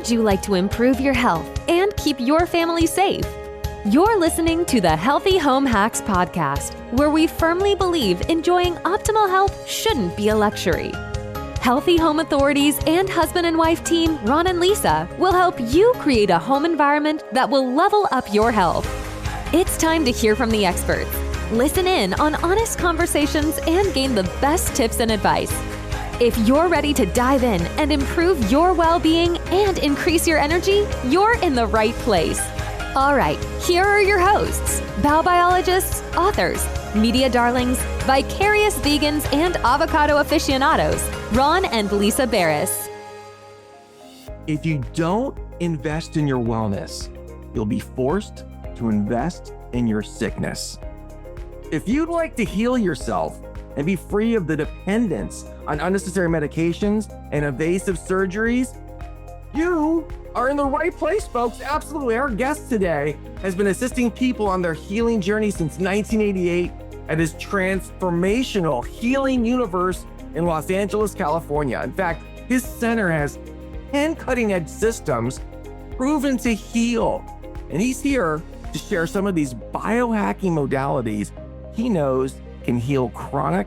would you like to improve your health and keep your family safe? You're listening to the Healthy Home Hacks Podcast, where we firmly believe enjoying optimal health shouldn't be a luxury. Healthy Home Authorities and husband and wife team Ron and Lisa will help you create a home environment that will level up your health. It's time to hear from the experts. Listen in on honest conversations and gain the best tips and advice. If you're ready to dive in and improve your well-being and increase your energy, you're in the right place. All right, here are your hosts, biobiologists, authors, media darlings, vicarious vegans, and avocado aficionados, Ron and Lisa Barris. If you don't invest in your wellness, you'll be forced to invest in your sickness. If you'd like to heal yourself and be free of the dependence on unnecessary medications and invasive surgeries, you are in the right place, folks. Absolutely. Our guest today has been assisting people on their healing journey since 1988 at his Transformational Healing Universe in Los Angeles, California. In fact, his center has 10 cutting-edge systems proven to heal. And he's here to share some of these biohacking modalities he knows can heal chronic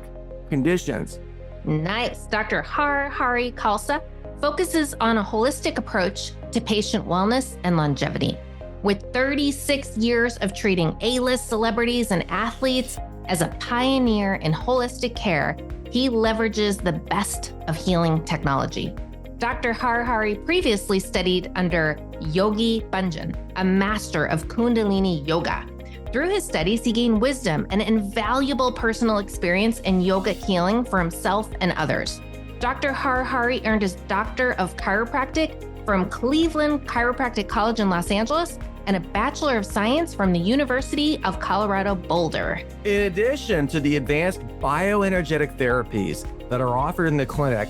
conditions. Nice. Dr. Har Hari Khalsa focuses on a holistic approach to patient wellness and longevity. With 36 years of treating A-list celebrities and athletes, as a pioneer in holistic care, he leverages the best of healing technology. Dr. Har Hari previously studied under Yogi Bhajan, a master of Kundalini yoga. Through his studies, he gained wisdom and invaluable personal experience in yogic healing for himself and others. Dr. Har Hari earned his Doctor of Chiropractic from Cleveland Chiropractic College in Los Angeles and a Bachelor of Science from the University of Colorado, Boulder. In addition to the advanced bioenergetic therapies that are offered in the clinic,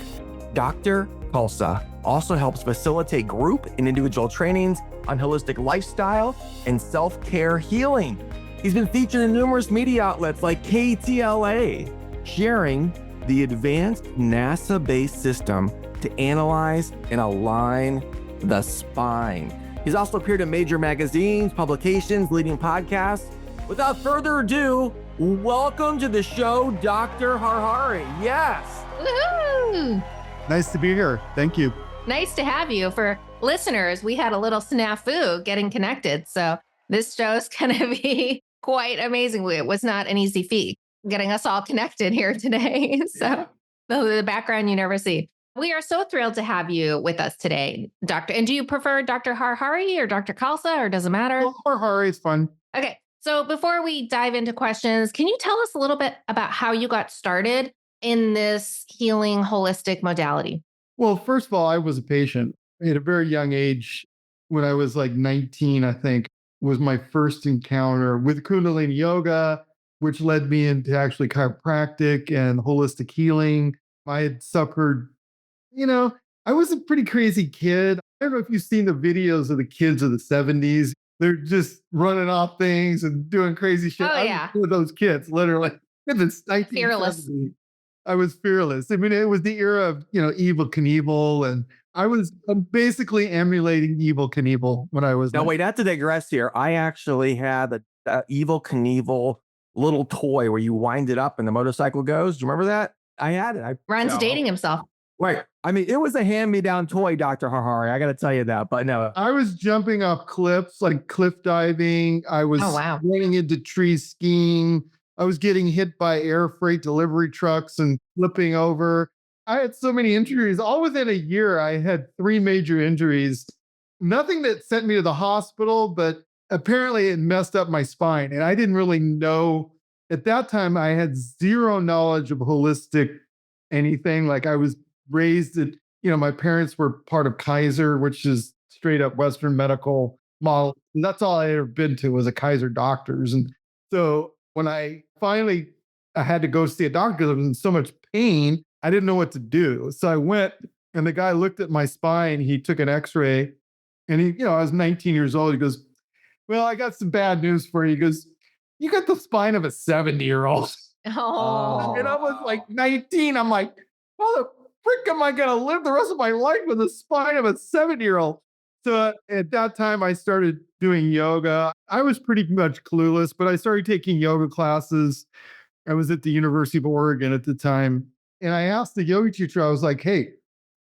Dr. Khalsa also helps facilitate group and individual trainings on holistic lifestyle and self-care healing. He's been featured in numerous media outlets like KTLA, sharing the advanced NASA-based system to analyze and align the spine. He's also appeared in major magazines, publications, leading podcasts. Without further ado, welcome to the show, Dr. Har Hari. Yes. Woohoo! Nice to be here. Thank you. Nice to have you. For listeners, we had a little snafu getting connected. So this show's going to be quite amazing. It was not an easy feat getting us all connected here today. So the background you never see. We are so thrilled to have you with us today, Doctor. And do you prefer Dr. Har Hari or Dr. Khalsa, or does it matter? Well, Har Hari is fun. Okay. So before we dive into questions, can you tell us a little bit about how you got started in this healing holistic modality? Well, first of all, I was a patient at a very young age. When I was like 19, I think, was my first encounter with Kundalini yoga, which led me into actually chiropractic and holistic healing. I had suffered, I was a pretty crazy kid. I don't know if you've seen the videos of the kids of the 70s. They're just running off things and doing crazy shit. Oh, I yeah. was one of those kids, literally. In the 1970s. Fearless. I was fearless. I mean, it was the era of, Evel Knievel, and I'm basically emulating Evel Knievel when I was. Now, wait, not to digress here. I actually had the Evel Knievel little toy where you wind it up and the motorcycle goes. Do you remember that? I had it. Ron's dating himself. Right. I mean, it was a hand-me-down toy, Dr. Har Hari. I got to tell you that, but no. I was jumping off cliffs, like cliff diving. I was running into trees skiing. I was getting hit by air freight delivery trucks and flipping over. I had so many injuries. All within a year, I had 3 major injuries. Nothing that sent me to the hospital, but apparently it messed up my spine. And I didn't really know. At that time, I had zero knowledge of holistic anything. Like I was raised at, my parents were part of Kaiser, which is straight up Western medical model. And that's all I had ever been to was a Kaiser doctors. And so when I had to go see a doctor because I was in so much pain, I didn't know what to do. So I went and the guy looked at my spine. He took an x-ray and I was 19 years old. He goes, "Well, I got some bad news for you." He goes, "You got the spine of a 70-year-old. Oh. And I was like 19. I'm like, how the frick am I going to live the rest of my life with the spine of a 70-year-old? So at that time, I started doing yoga. I was pretty much clueless, but I started taking yoga classes. I was at the University of Oregon at the time. And I asked the yoga teacher, I was like, hey,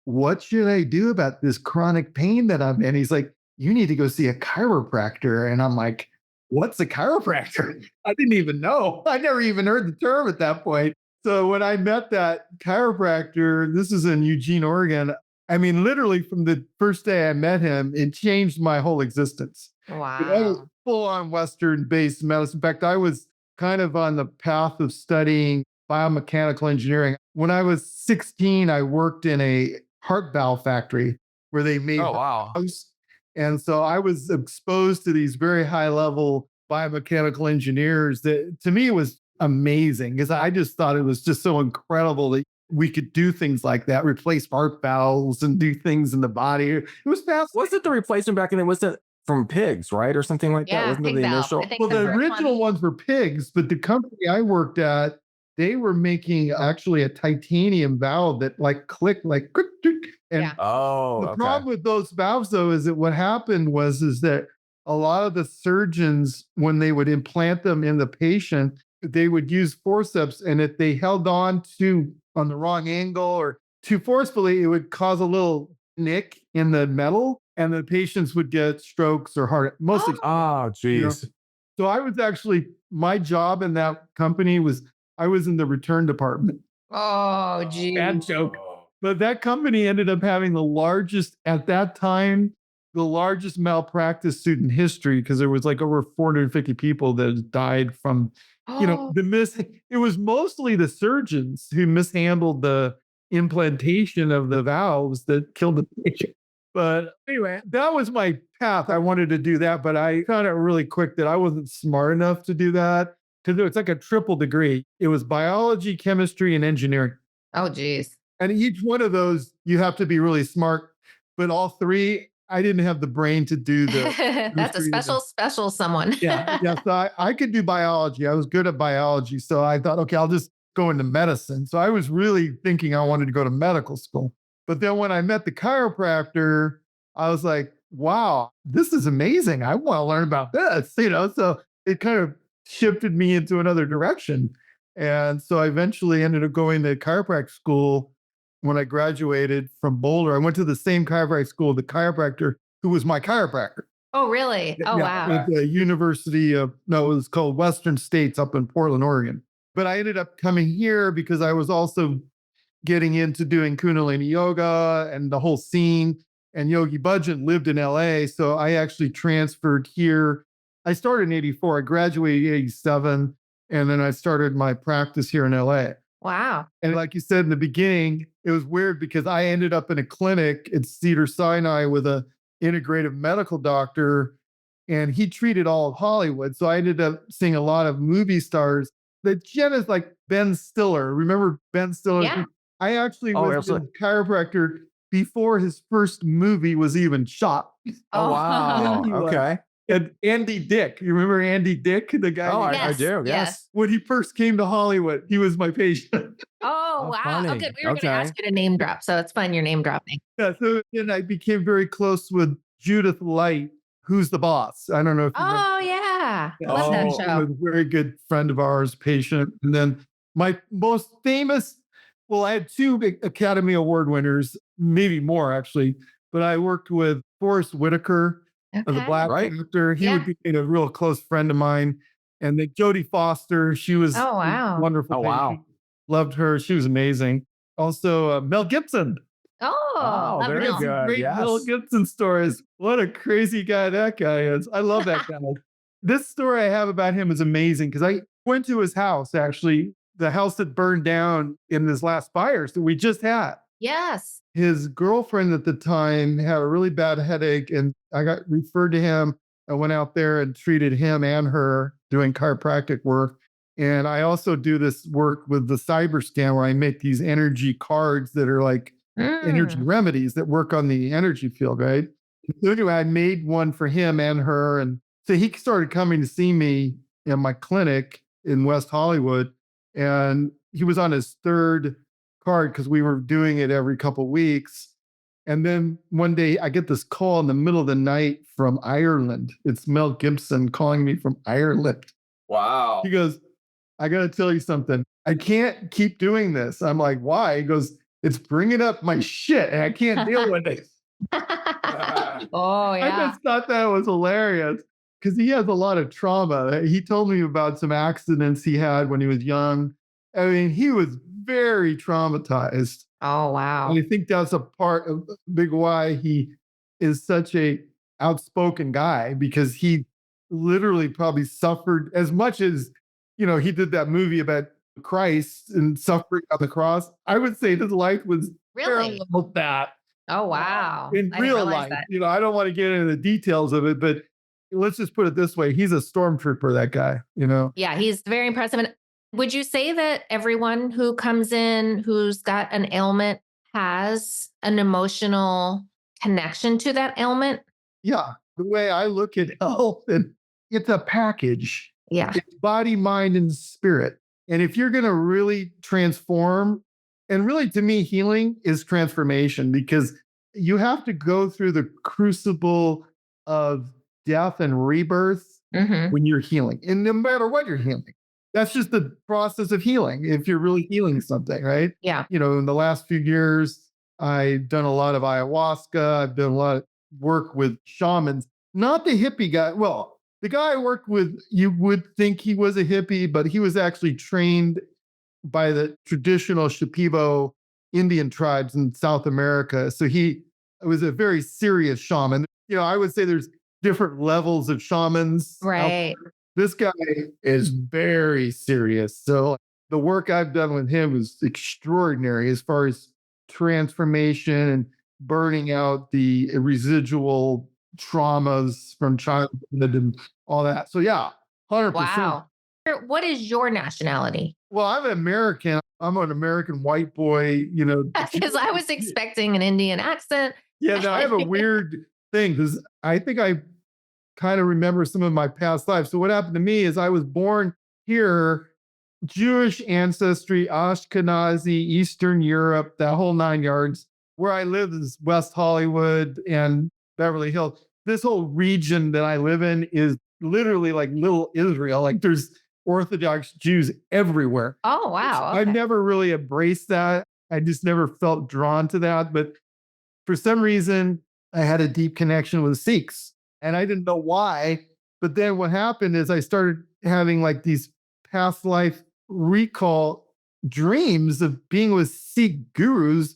what should I do about this chronic pain that I'm in? He's like, you need to go see a chiropractor. And I'm like, what's a chiropractor? I didn't even know. I never even heard the term at that point. So when I met that chiropractor, this is in Eugene, Oregon. I mean, literally from the first day I met him, it changed my whole existence. I was Wow. full on Western based medicine. In fact, I was kind of on the path of studying biomechanical engineering. When I was 16, I worked in a heart valve factory where they made Oh, wow. valves. And so I was exposed to these very high level biomechanical engineers that to me was amazing because I just thought it was just so incredible that we could do things like that, replace heart valves and do things in the body. It was fast. Was it the replacement back in then? Was it from pigs, right? Or something like that? Yeah, Wasn't it pig the valve. initial? I think Well, the first original ones were pigs, but the company I worked at, they were making actually a titanium valve that like clicked like click, click. And Yeah. Oh, the okay. problem with those valves though is that what happened was is that a lot of the surgeons, when they would implant them in the patient, they would use forceps, and if they held on to on the wrong angle or too forcefully, it would cause a little nick in the metal, and the patients would get strokes or heart. Mostly, Oh, you know. geez. So I was actually my job in that company was I was in the return department. Oh, geez. Bad joke. But that company ended up having the largest, at that time, the largest malpractice suit in history because there was like over 450 people that died from, it was mostly the surgeons who mishandled the implantation of the valves that killed the patient. But anyway, that was my path. I wanted to do that, but I found out really quick that I wasn't smart enough to do that because it's like a triple degree. It was biology, chemistry, and engineering. Oh, geez. And each one of those, you have to be really smart. But all three, I didn't have the brain to do the That's a chemistry and special someone. yeah. So I could do biology. I was good at biology. So I thought, okay, I'll just go into medicine. So I was really thinking I wanted to go to medical school. But then when I met the chiropractor, I was like, wow, this is amazing. I want to learn about this, So it kind of shifted me into another direction. And so I eventually ended up going to chiropractic school when I graduated from Boulder. I went to the same chiropractic school, the chiropractor who was my chiropractor. Oh, really? Oh, wow. At the University of, no, it was called Western States up in Portland, Oregon. But I ended up coming here because I was also getting into doing Kundalini yoga and the whole scene. And Yogi Bhajan lived in LA. So I actually transferred here. I started in 84. I graduated in 87. And then I started my practice here in LA. Wow. And like you said in the beginning, it was weird because I ended up in a clinic at Cedar Sinai with a integrative medical doctor, and he treated all of Hollywood. So I ended up seeing a lot of movie stars. The gem is like Ben Stiller. Remember Ben Stiller? Yeah. I actually Oh, was absolutely. a chiropractor before his first movie was even shot. Oh, wow. He was. Okay. And Andy Dick, you remember Andy Dick, the guy? Oh, I Yes, do. yes. Yes. When he first came to Hollywood, he was my patient. Oh, Oh, wow. funny. Oh, good. We were going to Okay. ask you to name drop. So it's fun. You're name dropping. Yeah, so then I became very close with Judith Light, who's the boss. I don't know if you remember. Oh, yeah. Yeah, Love that Oh. she show. was a very good friend of ours, patient. And then my most famous, well, I had two Academy Award winners, maybe more actually, but I worked with Forrest Whitaker, the Okay. Black Right. actor. He Yeah. would be a real close friend of mine. And then Jodie Foster, she was Oh, wow. a wonderful Oh, wow. patient. Loved her. She was amazing. Also, Mel Gibson. Oh, Oh, love very Mel. good. Great Yes. Mel Gibson stories. What a crazy guy that guy is. I love that guy. This story I have about him is amazing because I went to his house, actually, the house that burned down in this last fires that we just had. Yes. His girlfriend at the time had a really bad headache, and I got referred to him. I went out there and treated him and her doing chiropractic work. And I also do this work with the cyber scan where I make these energy cards that are like energy remedies that work on the energy field, right? So anyway, I made one for him and her. And so he started coming to see me in my clinic in West Hollywood. And he was on his third card because we were doing it every couple of weeks. And then one day I get this call in the middle of the night from Ireland. It's Mel Gibson calling me from Ireland. Wow. He goes, I got to tell you something. I can't keep doing this. I'm like, why? He goes, it's bringing up my shit and I can't deal with it. Oh, yeah. I just thought that was hilarious because he has a lot of trauma. He told me about some accidents he had when he was young. I mean, he was very traumatized. Oh, wow. And I think that's a part of big why he is such a outspoken guy, because he literally probably suffered as much as, he did that movie about Christ and suffering on the cross. I would say his life was Really? parallel that. Oh, wow. In I didn't real realize life. that. I don't want to get into the details of it, but let's just put it this way. He's a stormtrooper, that guy, Yeah, he's very impressive. And would you say that everyone who comes in who's got an ailment has an emotional connection to that ailment? Yeah. The way I look at health, and it's a package. Yeah. It's body, mind, and spirit. And if you're going to really transform, and really to me, healing is transformation, because you have to go through the crucible of death and rebirth when you're healing. And no matter what you're healing, that's just the process of healing. If you're really healing something, right? Yeah. In the last few years, I've done a lot of ayahuasca. I've done a lot of work with shamans, not the hippie guy. Well, the guy I worked with, you would think he was a hippie, but he was actually trained by the traditional Shipibo Indian tribes in South America. So he was a very serious shaman. I would say there's different levels of shamans. Right. This guy is very serious. So the work I've done with him is extraordinary as far as transformation and burning out the residual traumas from childhood and all that. So yeah, 100%. Wow. What is your nationality? Well, I'm an American. I'm an American white boy, Because I was expecting an Indian accent. Yeah, no, I have a weird thing because I think I kind of remember some of my past lives. So what happened to me is I was born here, Jewish ancestry, Ashkenazi, Eastern Europe, that whole 9 yards. Where I live is West Hollywood and Beverly Hills. This whole region that I live in is literally like little Israel. Like there's Orthodox Jews everywhere. Oh, wow. Okay. I've never really embraced that. I just never felt drawn to that. But for some reason, I had a deep connection with Sikhs and I didn't know why. But then what happened is I started having like these past life recall dreams of being with Sikh gurus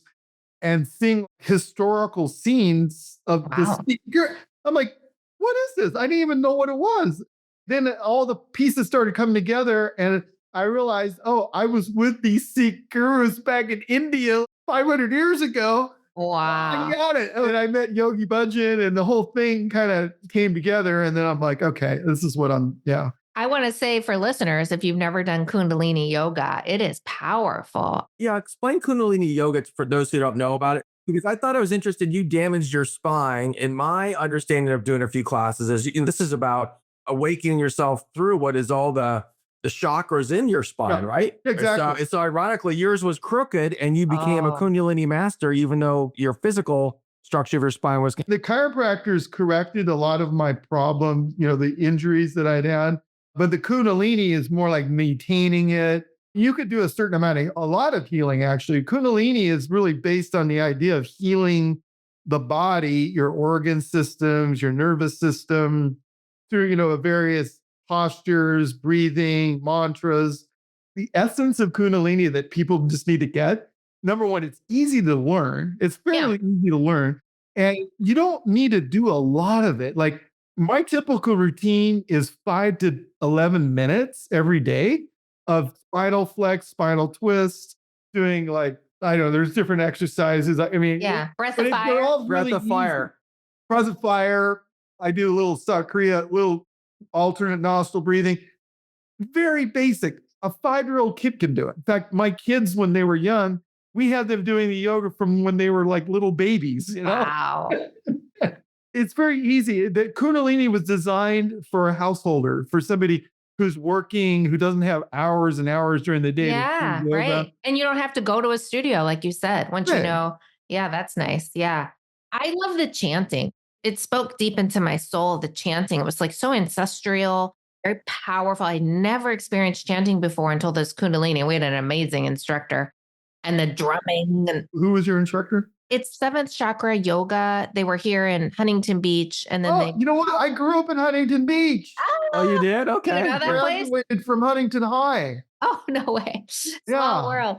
and seeing historical scenes of the Sikh guru. I'm like, what is this? I didn't even know what it was. Then all the pieces started coming together and I realized, oh, I was with these Sikh gurus back in India 500 years ago. Wow. I got it. And I met Yogi Bhajan and the whole thing kind of came together. And then I'm like, okay, this is what I want to say for listeners, if you've never done Kundalini yoga, it is powerful. Yeah, explain Kundalini yoga for those who don't know about it. Because I thought I was interested. You damaged your spine. In my understanding of doing a few classes, this is about awakening yourself through what is all the chakras in your spine, right? Exactly. So ironically, yours was crooked and you became a Kundalini master, even though your physical structure of your spine was. The chiropractors corrected a lot of my problems, the injuries that I'd had. But the Kundalini is more like maintaining it. You could do a lot of healing, actually. Kundalini is really based on the idea of healing the body, your organ systems, your nervous system through, various postures, breathing, mantras. The essence of Kundalini that people just need to get. Number one, it's easy to learn. It's fairly easy to learn. And you don't need to do a lot of it. Like my typical routine is 5 to 11 minutes every day of spinal flex, spinal twist, doing there's different exercises. I mean, breath of fire. Breath of fire. Breath of fire. I do a little Sakriya, little alternate nostril breathing. Very basic. A 5-year-old kid can do it. In fact, my kids, when they were young, we had them doing the yoga from when they were like little babies. Wow. It's very easy. The Kundalini was designed for a householder, for somebody who's working, who doesn't have hours and hours during the day. Yeah, right. And you don't have to go to a studio, like you said, once you know. Yeah, that's nice. Yeah. I love the chanting. It spoke deep into my soul, the chanting. It was like so ancestral, very powerful. I never experienced chanting before until this Kundalini. We had an amazing instructor and the drumming. And Who was your instructor? it's seventh chakra yoga. They were here in Huntington Beach. And then you know what? I grew up in Huntington Beach. Oh, you did? Okay. You know that place? Graduated from Huntington High. Oh, no way. Small world.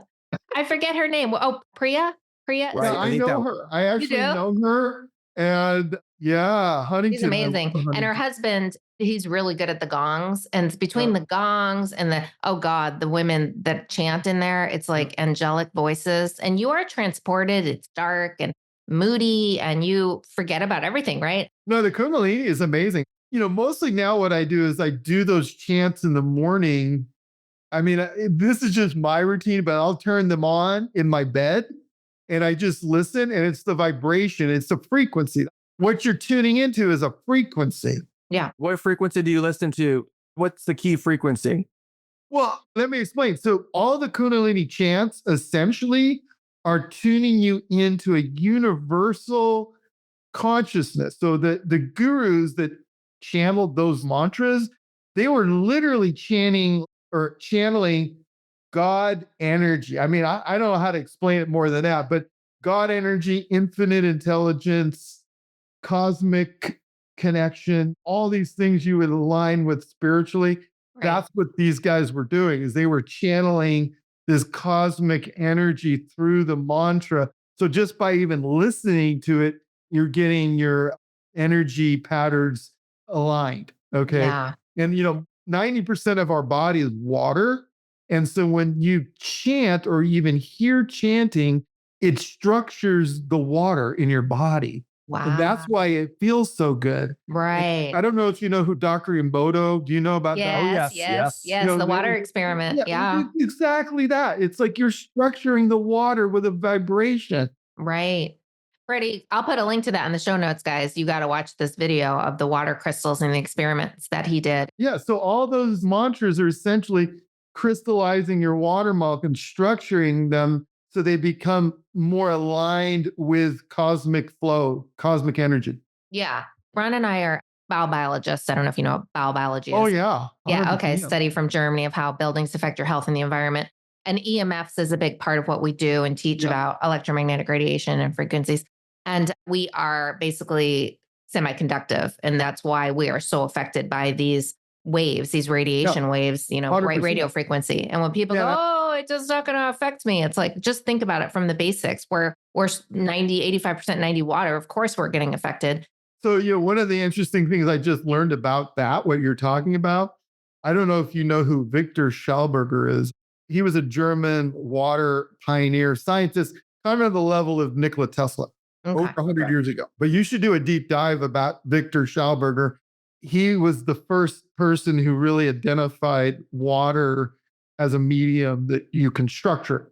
I forget her name. Oh, Priya? Priya? Right. Yeah, I know her. I actually know her. And Huntington. She's amazing. And her husband, he's really good at the gongs. And between the gongs and the women that chant in there, it's like angelic voices. And you are transported. It's dark and moody and you forget about everything, right? No, the Kundalini is amazing. Mostly now what I do is I do those chants in the morning. I mean, this is just my routine, but I'll turn them on in my bed and I just listen, and it's the vibration. It's the frequency. What you're tuning into is a frequency. Yeah. What frequency do you listen to? What's the key frequency? Well, let me explain. So all the Kundalini chants essentially are tuning you into a universal consciousness. So the gurus that channeled those mantras, they were literally channeling God energy. I mean, I don't know how to explain it more than that, but God energy, infinite intelligence, cosmic connection, all these things you would align with spiritually. Right. That's what these guys were doing, is they were channeling this cosmic energy through the mantra. So just by even listening to it, you're getting your energy patterns aligned. Okay. Yeah. And 90% of our body is water. And so when you chant or even hear chanting, it structures the water in your body. Wow. And that's why it feels so good. Right. I don't know if you know who Dr. Imbodo, do you know about that? Oh, yes. The water experiment. Yeah. Exactly that. It's like you're structuring the water with a vibration. Right. Freddie, I'll put a link to that in the show notes, guys. You got to watch this video of the water crystals and the experiments that he did. Yeah. So all those mantras are essentially crystallizing your water molecule and structuring them so they become more aligned with cosmic flow, cosmic energy. Yeah. Ron and I are bowel biologists. I don't know if you know what bowel biology is. Oh, yeah. Yeah. Okay. Study from Germany of how buildings affect your health and the environment. And EMFs is a big part of what we do and teach about electromagnetic radiation and frequencies. And we are basically semiconductive. And that's why we are so affected by these waves, these radiation waves, 100%. Radio frequency. And when people go, oh, it's just not going to affect me. It's like, just think about it from the basics. We're 85% 90 water. Of course, we're getting affected. So, one of the interesting things I just learned about that, what you're talking about, I don't know if you know who Victor Schauberger is. He was a German water pioneer scientist, kind of the level of Nikola Tesla over 100 years ago. But you should do a deep dive about Victor Schauberger. He was the first person who really identified water as a medium that you can structured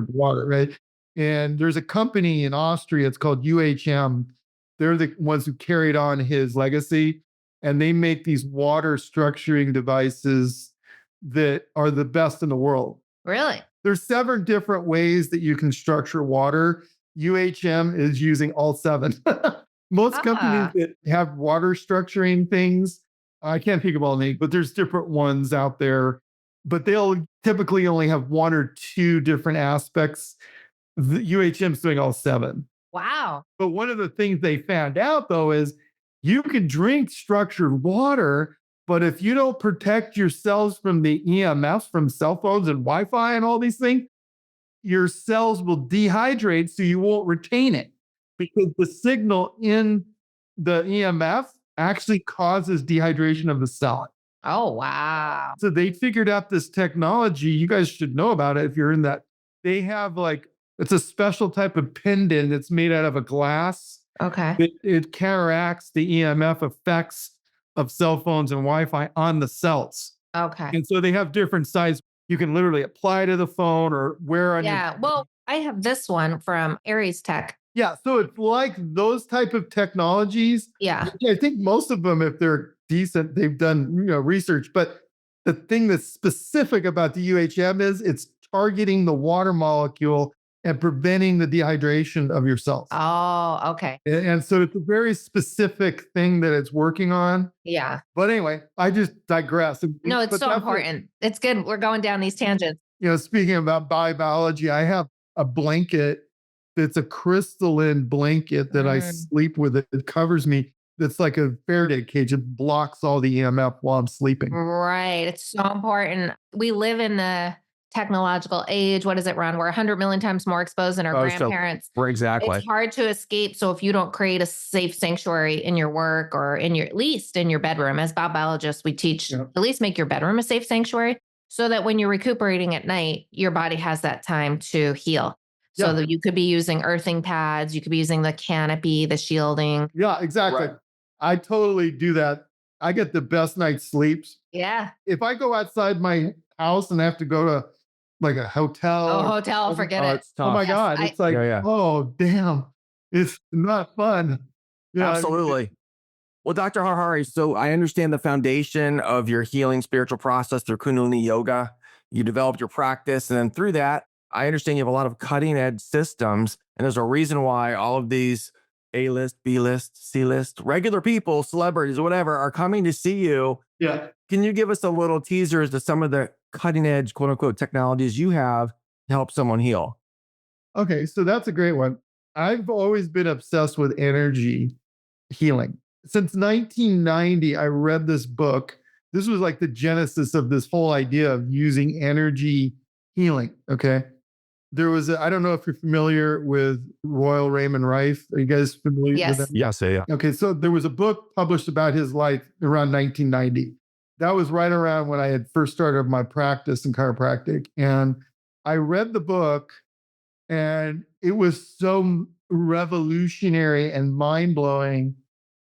water, right? And there's a company in Austria, it's called UHM. They're the ones who carried on his legacy. And they make these water structuring devices that are the best in the world. Really? There's 7 different ways that you can structure water. UHM is using all 7. Most companies that have water structuring things, I can't think of all names, but there's different ones out there, but they'll typically only have 1 or 2 different aspects. The UHM's doing all 7. Wow. But one of the things they found out, though, is you can drink structured water, but if you don't protect your cells from the EMFs from cell phones and Wi-Fi and all these things, your cells will dehydrate, so you won't retain it, because the signal in the EMF actually causes dehydration of the cell. Oh, wow. So they figured out this technology. You guys should know about it if you're in that. They have it's a special type of pendant that's made out of a glass. Okay. It counteracts the EMF effects of cell phones and Wi-Fi on the cells. Okay. And so they have different sizes. You can literally apply to the phone or wear on your... Well, I have this one from Aries Tech. Yeah. So it's like those type of technologies. Yeah. I think most of them, if they're decent, they've done research. But the thing that's specific about the UHM is it's targeting the water molecule and preventing the dehydration of your cells. Oh, okay. And so it's a very specific thing that it's working on. Yeah. But anyway, I just digress. No, it's so important. It's good. We're going down these tangents. Speaking about biobiology, I have a blanket that's a crystalline blanket that I sleep with. It covers me. That's like a Faraday cage. It blocks all the EMF while I'm sleeping. Right. It's so important. We live in the technological age. What is it, Ron? We're 100 million times more exposed than our grandparents. Exactly. It's hard to escape. So if you don't create a safe sanctuary in your work or at least in your bedroom, as biobiologists, we teach at least make your bedroom a safe sanctuary so that when you're recuperating at night, your body has that time to heal. So that you could be using earthing pads, you could be using the canopy, the shielding. Yeah, exactly. Right. I totally do that. I get the best night's sleeps. Yeah. If I go outside my house and I have to go to like a hotel. Forget it. It's tough. Oh my God. It's like, oh, damn. It's not fun. Yeah, absolutely. Well, Dr. Har Hari, so I understand the foundation of your healing spiritual process through Kundalini yoga. You developed your practice. And then through that, I understand you have a lot of cutting edge systems. And there's a reason why all of these A-list, B-list, C-list, regular people, celebrities, or whatever, are coming to see you. Yeah. Can you give us a little teaser as to some of the cutting edge, quote unquote, technologies you have to help someone heal? Okay, so that's a great one. I've always been obsessed with energy healing. Since 1990, I read this book. This was like the genesis of this whole idea of using energy healing. Okay. There was I don't know if you're familiar with Royal Raymond Rife. Are you guys familiar with that? Yes. Yeah. Okay. So there was a book published about his life around 1990. That was right around when I had first started my practice in chiropractic. And I read the book and it was so revolutionary and mind-blowing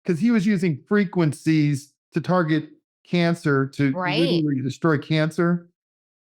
because he was using frequencies to target cancer, to literally destroy cancer.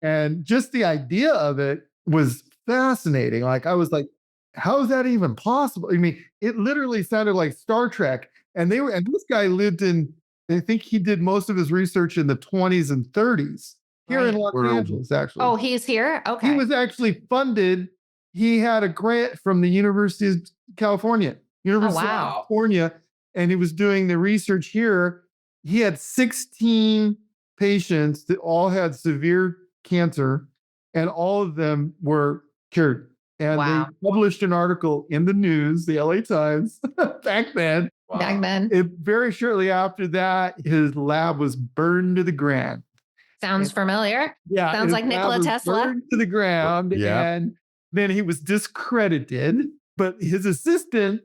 And just the idea of it was fascinating. Like, I was like, how is that even possible? I mean, it literally sounded like Star Trek. And this guy lived in, I think he did most of his research in the 20s and 30s here in Los Angeles, actually. Oh, he's here? Okay. He was actually funded. He had a grant from the University of California, of California, and he was doing the research here. He had 16 patients that all had severe cancer, and all of them were cured. And they published an article in the news, the LA Times, back then. Back then. Very shortly after that, his lab was burned to the ground. Sounds familiar. Yeah. Sounds like Nikola Tesla. Burned to the ground. Yeah. And then he was discredited, but his assistant,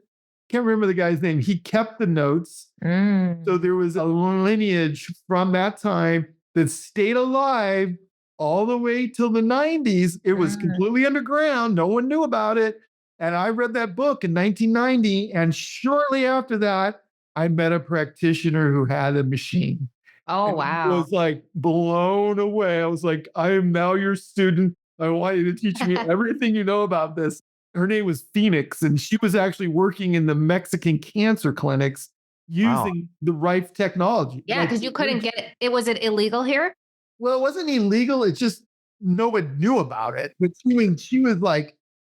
can't remember the guy's name, he kept the notes. So there was a lineage from that time that stayed alive all the way till the 90s. It was completely underground. No one knew about it. And I read that book in 1990. And shortly after that, I met a practitioner who had a machine. Oh, wow. I was like blown away. I was like, I am now your student. I want you to teach me everything you know about this. Her name was Phoenix, and she was actually working in the Mexican cancer clinics using the Rife technology. Yeah, because you couldn't get it. Was it illegal here? Well, it wasn't illegal. It's just no one knew about it. But she was like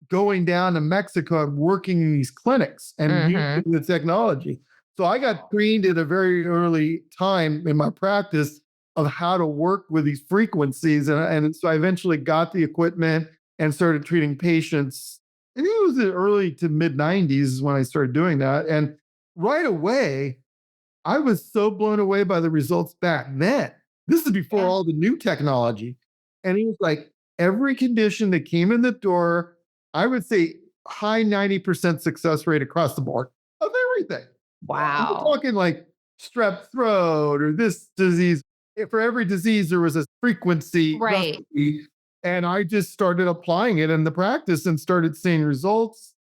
going down to Mexico and working in these clinics and using the technology. So I got trained at a very early time in my practice of how to work with these frequencies. And so I eventually got the equipment and started treating patients. I think it was the early to mid 90s when I started doing that. And right away, I was so blown away by the results back then. This is before all the new technology. And it was like every condition that came in the door, I would say high 90% success rate across the board of everything. Wow. I'm talking like strep throat or this disease. For every disease, there was a frequency. Recipe, and I just started applying it in the practice and started seeing results.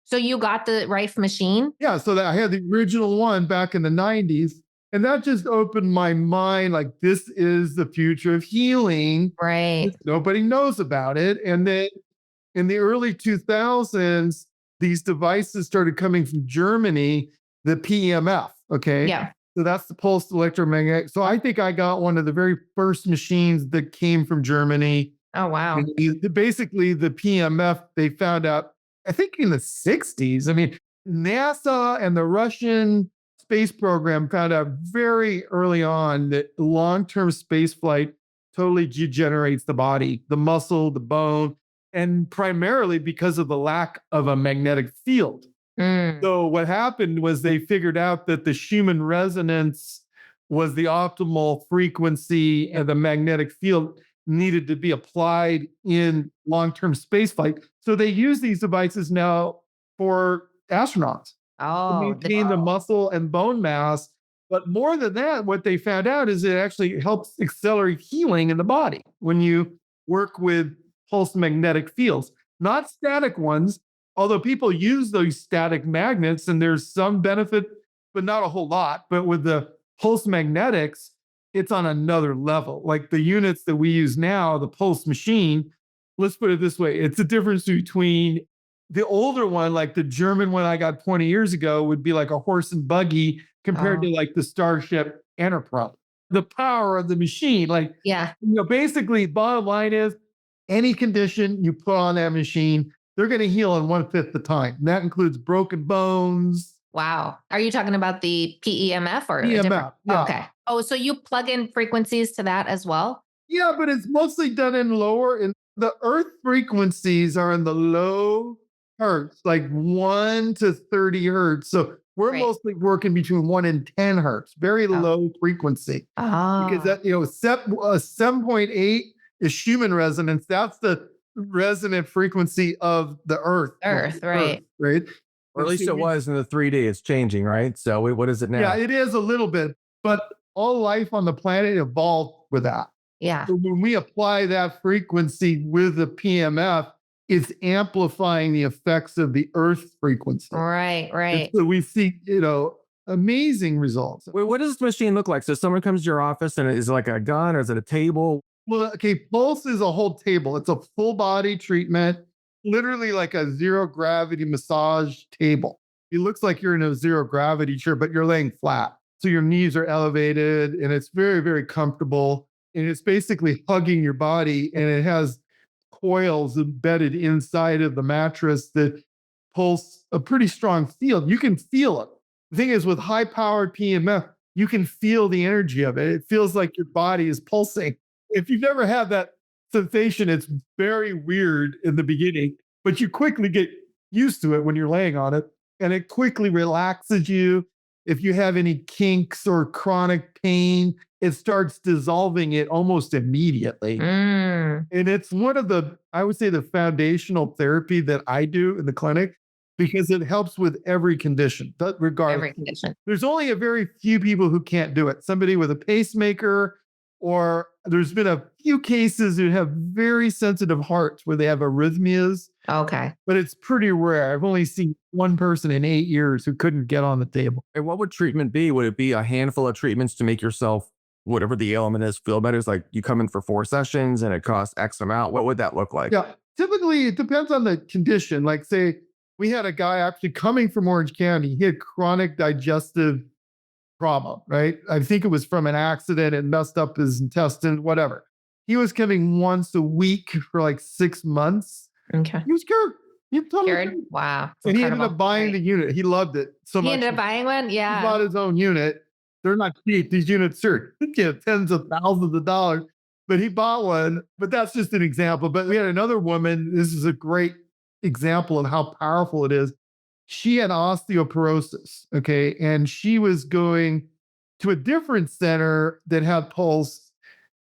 So you got the Rife machine? Yeah. So that I had the original one back in the 90s. And that just opened my mind. Like, this is the future of healing. Right. Nobody knows about it. And then in the early 2000s, these devices started coming from Germany, the PEMF. Okay. Yeah. So that's the pulsed electromagnetic. So I think I got one of the very first machines that came from Germany. Oh, wow. Basically, the PMF, they found out, I think in the 60s. I mean, NASA and the Russian space program found out very early on that long-term space flight totally degenerates the body, the muscle, the bone, and primarily because of the lack of a magnetic field. So what happened was they figured out that the Schumann resonance was the optimal frequency and the magnetic field needed to be applied in long-term spaceflight. So they use these devices now for astronauts to maintain the muscle and bone mass. But more than that, what they found out is it actually helps accelerate healing in the body when you work with pulse magnetic fields, not static ones, although people use those static magnets and there's some benefit, but not a whole lot. But with the pulse magnetics, it's on another level. Like the units that we use now, the pulse machine, let's put it this way. It's a difference between the older one, like the German one I got 20 years ago, would be like a horse and buggy compared to like the Starship Enterprise. The power of the machine, like, basically, bottom line is any condition you put on that machine, they're going to heal in 1/5 the time. And that includes broken bones. Wow. Are you talking about the PEMF or PEMF? Yeah. Okay. Oh, so you plug in frequencies to that as well? Yeah, but it's mostly done in lower. And the earth frequencies are in the low hertz, like 1 to 30 hertz. So we're mostly working between 1 and 10 hertz, very low frequency. Because that, 7.8 is Schumann resonance. That's the resonant frequency of the Earth. Right. Right. Or at least it was in the 3D. It's changing, right? So what is it now? Yeah, it is a little bit, but all life on the planet evolved with that. Yeah. So when we apply that frequency with the PMF, it's amplifying the effects of the Earth frequency. Right. And so we see, amazing results. Wait, what does this machine look like? So someone comes to your office and is it like a gun or is it a table? Well, okay, Pulse is a whole table. It's a full body treatment, literally like a zero gravity massage table. It looks like you're in a zero gravity chair, but you're laying flat. So your knees are elevated and it's very, very comfortable. And it's basically hugging your body and it has coils embedded inside of the mattress that pulse a pretty strong field. You can feel it. The thing is, with high powered PMF, you can feel the energy of it. It feels like your body is pulsing. If you've never had that sensation, it's very weird in the beginning, but you quickly get used to it when you're laying on it and it quickly relaxes you. If you have any kinks or chronic pain, it starts dissolving it almost immediately. And it's one of the, I would say, the foundational therapy that I do in the clinic because it helps with every condition, regardless. Every condition. There's only a very few people who can't do it. Somebody with a pacemaker, or there's been a few cases who have very sensitive hearts where they have arrhythmias. Okay. But it's pretty rare. I've only seen one person in 8 years who couldn't get on the table. And what would treatment be? Would it be a handful of treatments to make yourself, whatever the ailment is, feel better? It's like you come in for 4 sessions and it costs X amount. What would that look like? Yeah. Typically, it depends on the condition. Like, say, we had a guy actually coming from Orange County. He had chronic digestive trauma, right? I think it was from an accident. It messed up his intestine, whatever. He was coming once a week for like 6 months. Okay. He was cured. He totally Cured? Wow. And incredible. He ended up buying the unit. He loved it so much. He ended up buying one? Yeah. He bought his own unit. They're not cheap. These units are tens of thousands of dollars. But he bought one. But that's just an example. But we had another woman. This is a great example of how powerful it is. She had osteoporosis, okay? And she was going to a different center that had Pulse,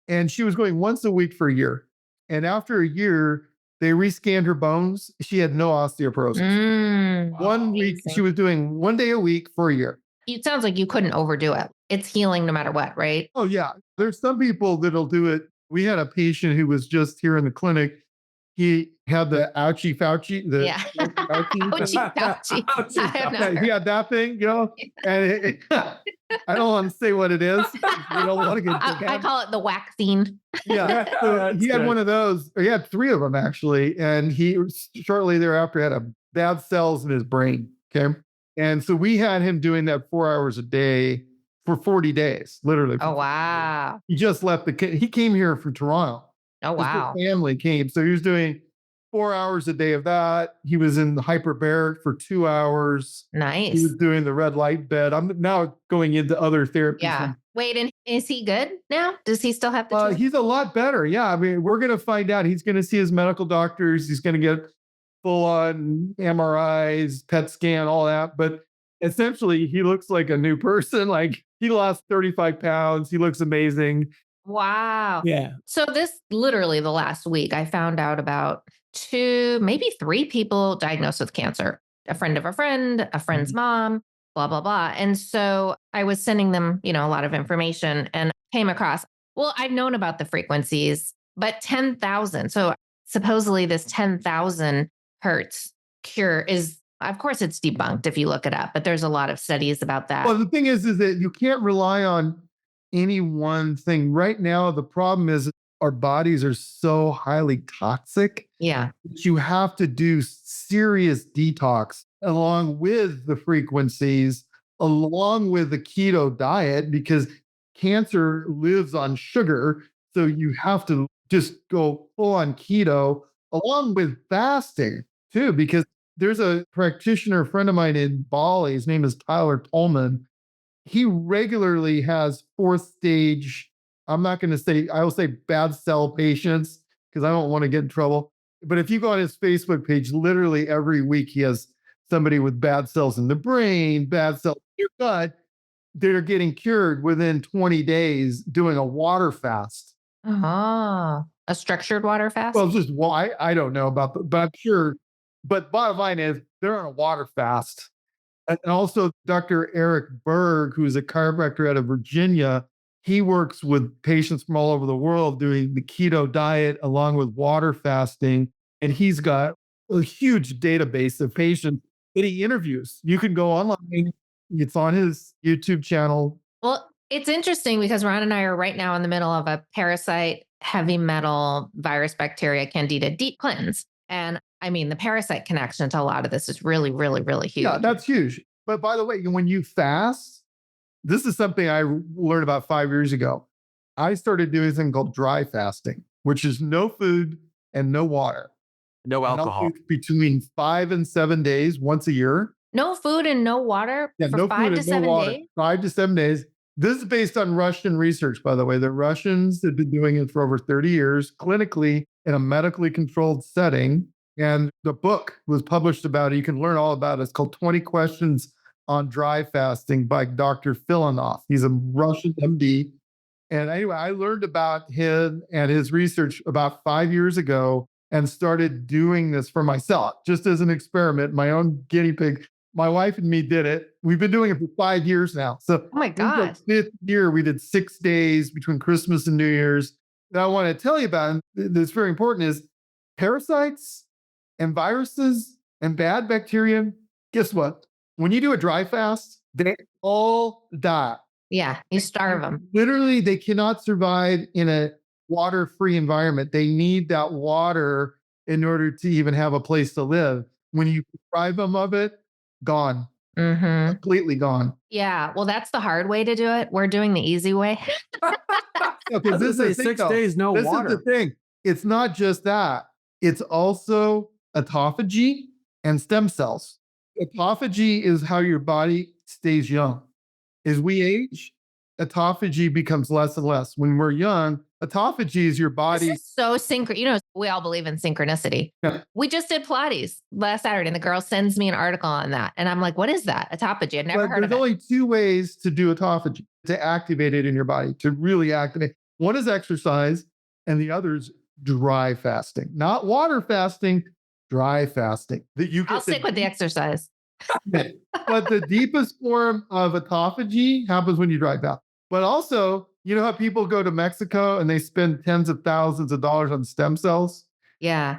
and she was going once a week for a year. And after a year, they rescanned her bones. She had no osteoporosis. 1 week, she was doing 1 day a week for a year. It sounds like you couldn't overdo it. It's healing no matter what, right? Oh, yeah. There's some people that'll do it. We had a patient who was just here in the clinic. He had the ouchie Fauci. Ouchie Fauci. He had that thing, and I don't want to say what it is. We don't want to get. I call it the vaccine. Yeah, so he had one of those. Or he had 3 of them actually, and he shortly thereafter had a bad cells in his brain. Okay, and so we had him doing that 4 hours a day for 40 days, literally. Oh wow! He just left he came here from Toronto. Oh, His whole wow. family came. So he was doing 4 hours a day of that. He was in the hyperbaric for 2 hours. He was Nice. doing the red light bed. I'm now going into other therapies. Yeah. Wait, and is he good now? Does he still have the tools? He's a lot better. Yeah. I mean, we're going to find out. He's going to see his medical doctors. He's going to get full on MRIs, PET scan, all that. But essentially, he looks like a new person. Like he lost 35 pounds. He looks amazing. Wow. Yeah. So this literally the last week, I found out about 2, maybe 3 people diagnosed with cancer. A friend of a friend, a friend's mom, blah, blah, blah. And so I was sending them, a lot of information and came across, well, I've known about the frequencies, but 10,000. So supposedly this 10,000 hertz cure is, of course, it's debunked if you look it up, but there's a lot of studies about that. Well, the thing is that you can't rely on any one thing. Right now, the problem is our bodies are so highly toxic. Yeah. That you have to do serious detox along with the frequencies, along with the keto diet, because cancer lives on sugar. So you have to just go full on keto along with fasting too, because there's a practitioner friend of mine in Bali. His name is Tyler Tolman. He regularly has 4th stage, I'm not going to say, I will say bad cell patients because I don't want to get in trouble. But if you go on his Facebook page, literally every week he has somebody with bad cells in the brain, bad cells in your gut. They're getting cured within 20 days doing a water fast. Oh, a structured water fast? Well, just why? I don't know about that, but I'm sure. But bottom line is they're on a water fast. And also Dr. Eric Berg, who's a chiropractor out of Virginia, he works with patients from all over the world doing the keto diet along with water fasting. And he's got a huge database of patients that he interviews. You can go online. It's on his YouTube channel. Well, it's interesting because Ron and I are right now in the middle of a parasite, heavy metal, virus, bacteria, candida deep cleanse. And I mean, the parasite connection to a lot of this is really, really, really huge. Yeah, that's huge. But by the way, when you fast, this is something I learned about 5 years ago. I started doing something called dry fasting, which is no food and no water. No alcohol. Between 5 and 7 days, once a year. No food and no water for no 5 food to and 7 no water. days? 5 to 7 days. This is based on Russian research, by the way. The Russians have been doing it for over 30 years, clinically in a medically controlled setting. And the book was published about it. You can learn all about it. It's called 20 Questions on Dry Fasting by Dr. Filanov. He's a Russian MD. And anyway, I learned about him and his research about 5 years ago and started doing this for myself, just as an experiment, my own guinea pig. My wife and me did it. We've been doing it for 5 years now. So, oh my God, 5th year, we did 6 days between Christmas and New Year's. That I want to tell you about, and that's very important, is parasites and viruses and bad bacteria. Guess what? When you do a dry fast, they all die. Yeah, you starve them. Literally, they cannot survive in a water-free environment. They need that water in order to even have a place to live. When you deprive them of it, gone. Completely gone. Yeah. Well, that's the hard way to do it. We're doing the easy way. Okay, this is 6 days, no water. This is the thing. It's not just that. It's also autophagy and stem cells. Autophagy is how your body stays young. As we age, autophagy becomes less and less. When we're young, autophagy is your body. This is so we all believe in synchronicity. Yeah. We just did Pilates last Saturday and the girl sends me an article on that. And I'm like, what is that? Autophagy. I'd never heard of it. There's only 2 ways to do autophagy, to activate it in your body, to really activate. One is exercise and the other is dry fasting. Not water fasting, dry fasting. I'll stick with the exercise. But the deepest form of autophagy happens when you dry fast. But also, you know how people go to Mexico and they spend tens of thousands of dollars on stem cells? Yeah.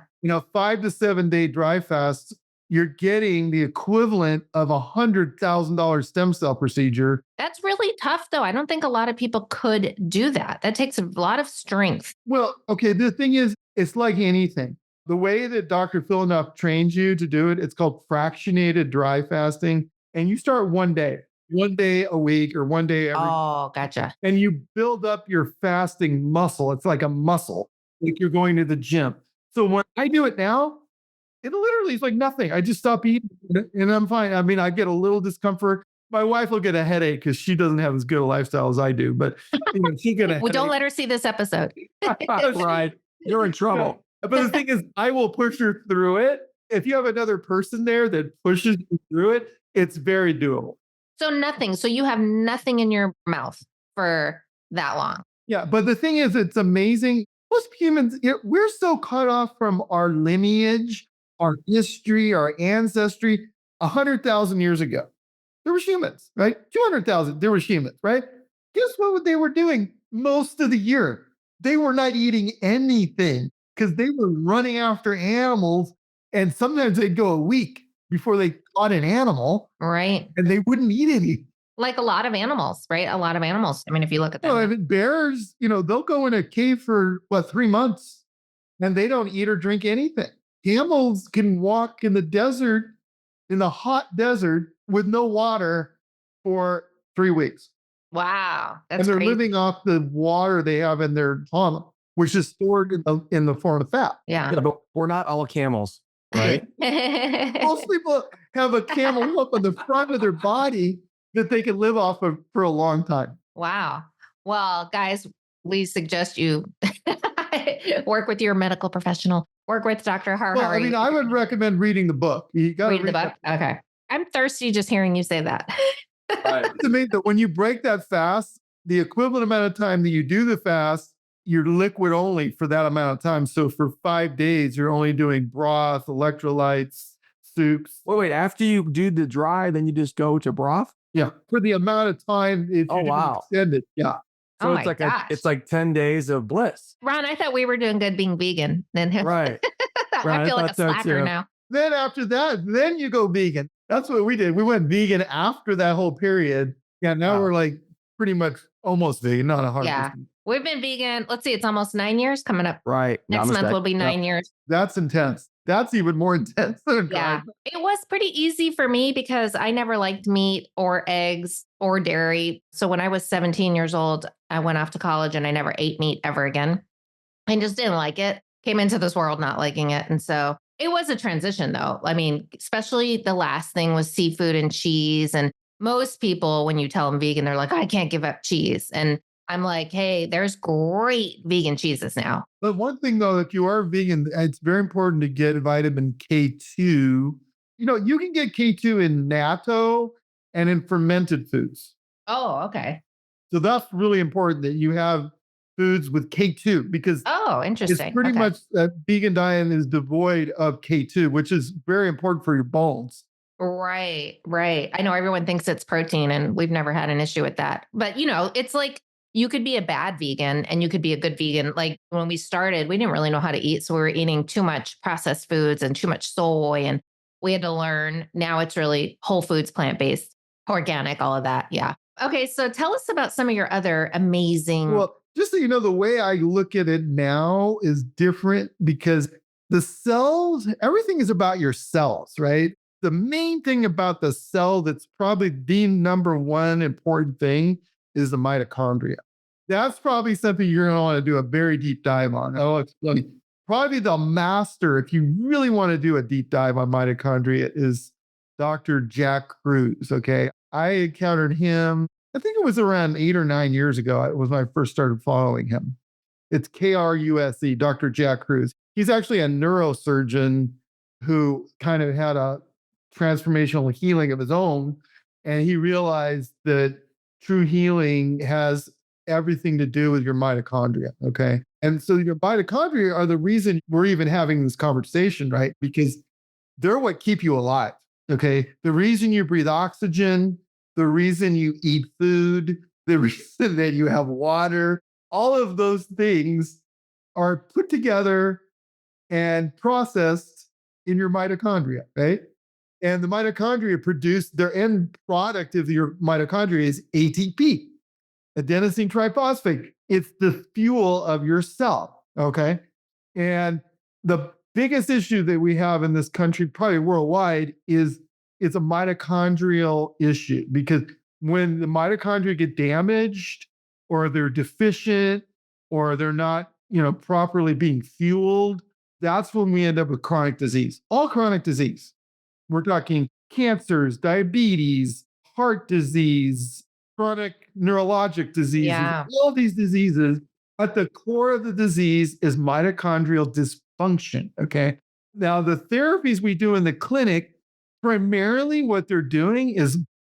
5 to 7 day dry fasts, you're getting the equivalent of $100,000 stem cell procedure. That's really tough, though. I don't think a lot of people could do that. That takes a lot of strength. Well, okay, the thing is, it's like anything. The way that Dr. Filanov trains you to do it, it's called fractionated dry fasting. And you start one day a week or one day every. Oh, gotcha. And you build up your fasting muscle. It's like a muscle. like you're going to the gym. So when I do it now, it literally is like nothing. I just stop eating and I'm fine. I mean, I get a little discomfort. My wife will get a headache because she doesn't have as good a lifestyle as I do, but she get a headache. Well, don't let her see this episode. Right. You're in trouble. But the thing is, I will push her through it. If you have another person there that pushes you through it, it's very doable. So nothing. So you have nothing in your mouth for that long. Yeah. But the thing is, it's amazing. Most humans, we're so cut off from our lineage, our history, our ancestry. 100,000 years ago, there were humans, right? 200,000, there were humans, right? Guess what they were doing most of the year? They were not eating anything because they were running after animals. And sometimes they'd go a week before they caught an animal. Right. And they wouldn't eat any. Like a lot of animals, right? A lot of animals. I mean, if you look at them. Well, I mean, bears, they'll go in a cave for 3 months and they don't eat or drink anything. Camels can walk in the desert, in the hot desert with no water for 3 weeks. Wow. And they're living off the water they have in their tunnel, which is stored in the form of fat. Yeah. But we're not all camels, right? Most people have a camel up on the front of their body that they can live off of for a long time. Wow. Well, guys, we suggest you work with your medical professional. Work with Dr. Har Hari. I mean, I would recommend reading the book. You got to read the book. Okay. I'm thirsty just hearing you say that. It's amazing that when you break that fast, the equivalent amount of time that you do the fast, you're liquid only for that amount of time. So for 5 days, you're only doing broth, electrolytes, soups. Wait, after you do the dry, then you just go to broth? Yeah. For the amount of time, if you extend it. Yeah. So it's like 10 days of bliss. Ron, I thought we were doing good being vegan. Then right. I feel like a slacker now. Then after that, then you go vegan. That's what we did. We went vegan after that whole period. Yeah, now we're like pretty much almost vegan, not 100%. Yeah. We've been vegan. Let's see, it's almost 9 years coming up. Right. Next month will be 9 years. That's intense. That's even more intense than yeah. It was pretty easy for me because I never liked meat or eggs or dairy. So when I was 17 years old, I went off to college and I never ate meat ever again. I just didn't like it. Came into this world not liking it. And so it was a transition though. I mean, especially the last thing was seafood and cheese. And most people, when you tell them vegan, they're like, I can't give up cheese. And I'm like, hey, there's great vegan cheeses now. But one thing though, if you are vegan, it's very important to get vitamin K2. You can get K2 in natto and in fermented foods. Oh, okay. So that's really important that you have foods with K2 because interesting. It's pretty much that vegan diet is devoid of K2, which is very important for your bones. Right. I know everyone thinks it's protein and we've never had an issue with that. But it's like you could be a bad vegan and you could be a good vegan. Like when we started, we didn't really know how to eat. So we were eating too much processed foods and too much soy. And we had to learn. Now it's really whole foods, plant-based, organic, all of that. Yeah. Okay. So tell us about some of your other amazing. Well, just so you know, the way I look at it now is different because the cells, everything is about your cells, right? The main thing about the cell that's probably the number one important thing is the mitochondria. That's probably something you're going to want to do a very deep dive on. I'll explain. Probably the master, if you really want to do a deep dive on mitochondria, is Dr. Jack Kruse. Okay. I encountered him, I think it was around 8 or 9 years ago. It was when I first started following him. It's Kruse, Dr. Jack Kruse. He's actually a neurosurgeon who kind of had a transformational healing of his own. And he realized that true healing has everything to do with your mitochondria. Okay. And so your mitochondria are the reason we're even having this conversation, right? Because they're what keep you alive. Okay. The reason you breathe oxygen, the reason you eat food, the reason that you have water, all of those things are put together and processed in your mitochondria, right? And the mitochondria produce their end product of your mitochondria is ATP, adenosine triphosphate. It's the fuel of your cell, okay? And the biggest issue that we have in this country, probably worldwide, is it's a mitochondrial issue because when the mitochondria get damaged or they're deficient or they're not properly being fueled, that's when we end up with chronic disease. All chronic disease. We're talking cancers, diabetes, heart disease, chronic neurologic diseases, all these diseases. At the core of the disease is mitochondrial dysfunction. Okay. Now, the therapies we do in the clinic, primarily what they're doing is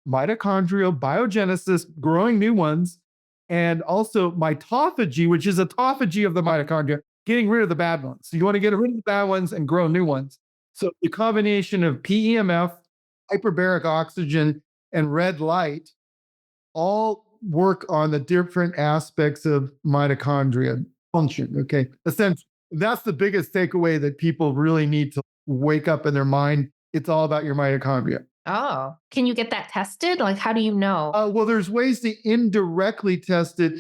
mitochondrial biogenesis, growing new ones, and also mitophagy, which is autophagy of the mitochondria, getting rid of the bad ones. So you want to get rid of the bad ones and grow new ones. So the combination of PEMF, hyperbaric oxygen, and red light all work on the different aspects of mitochondria function. Okay. Essentially, that's the biggest takeaway that people really need to wake up in their mind. It's all about your mitochondria. Oh, can you get that tested? Like, how do you know? Well, there's ways to indirectly test it.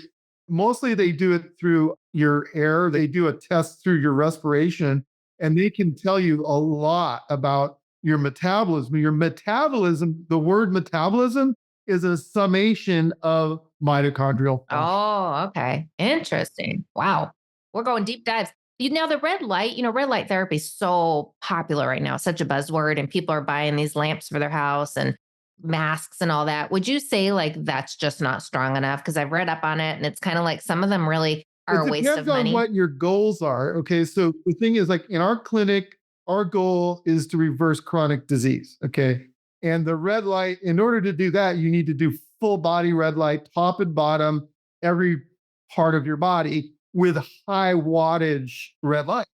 Mostly they do it through your air. They do a test through your respiration, and they can tell you a lot about your metabolism. Your metabolism, the word metabolism is a summation of mitochondrial function. Oh, okay. Interesting. Wow. We're going deep dives. Now, the red light, red light therapy is so popular right now, such a buzzword, and people are buying these lamps for their house and masks and all that. Would you say like that's just not strong enough? Because I've read up on it and it's kind of like some of them really are a waste of money. It depends on what your goals are. Okay. So the thing is, like in our clinic, our goal is to reverse chronic disease. Okay. And the red light, in order to do that, you need to do full body red light, top and bottom, every part of your body with high wattage red light.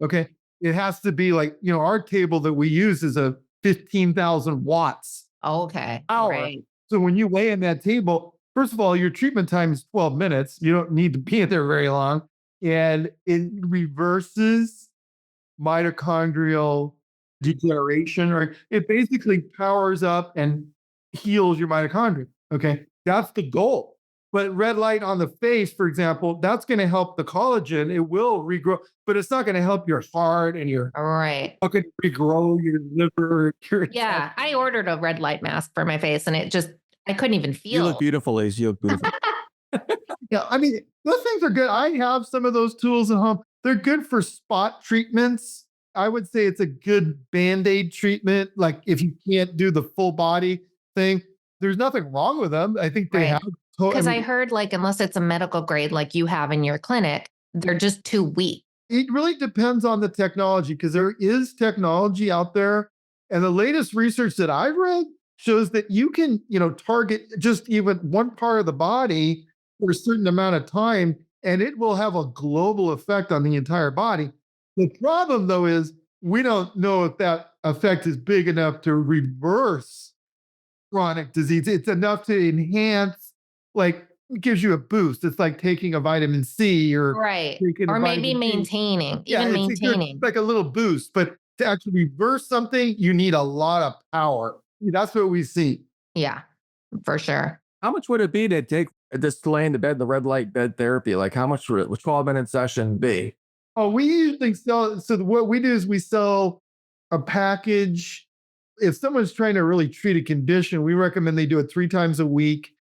Okay. It has to be like, our table that we use is a 15,000 watts. Okay. Hour. Right. So when you lay in that table, first of all, your treatment time is 12 minutes. You don't need to be in there very long. And it reverses mitochondrial degeneration, right? It basically powers up and heals your mitochondria. Okay. That's the goal. But red light on the face, for example, that's going to help the collagen. It will regrow, but it's not going to help your heart and your right. Not going to regrow your liver. Yeah, I ordered a red light mask for my face, and I couldn't even feel. You look beautiful, Liz. You look beautiful. Yeah, I mean, those things are good. I have some of those tools at home. They're good for spot treatments. I would say it's a good Band-Aid treatment. Like if you can't do the full body thing, there's nothing wrong with them. I think they have. Because I heard like, unless it's a medical grade like you have in your clinic, they're just too weak. It really depends on the technology, because there is technology out there. And the latest research that I've read shows that you can, target just even one part of the body for a certain amount of time, and it will have a global effect on the entire body. The problem, though, is we don't know if that effect is big enough to reverse chronic disease. It's enough to enhance, like, it gives you a boost. It's like taking a vitamin C or maybe maintaining, maintaining. It's like a little boost, but to actually reverse something, you need a lot of power. That's what we see. Yeah, for sure. How much would it be to take this lay in the bed, the red light bed therapy? Like how much would a 12-minute session be? Oh, we usually sell. So what we do is we sell a package. If someone's trying to really treat a condition, we recommend they do it 3 times a week.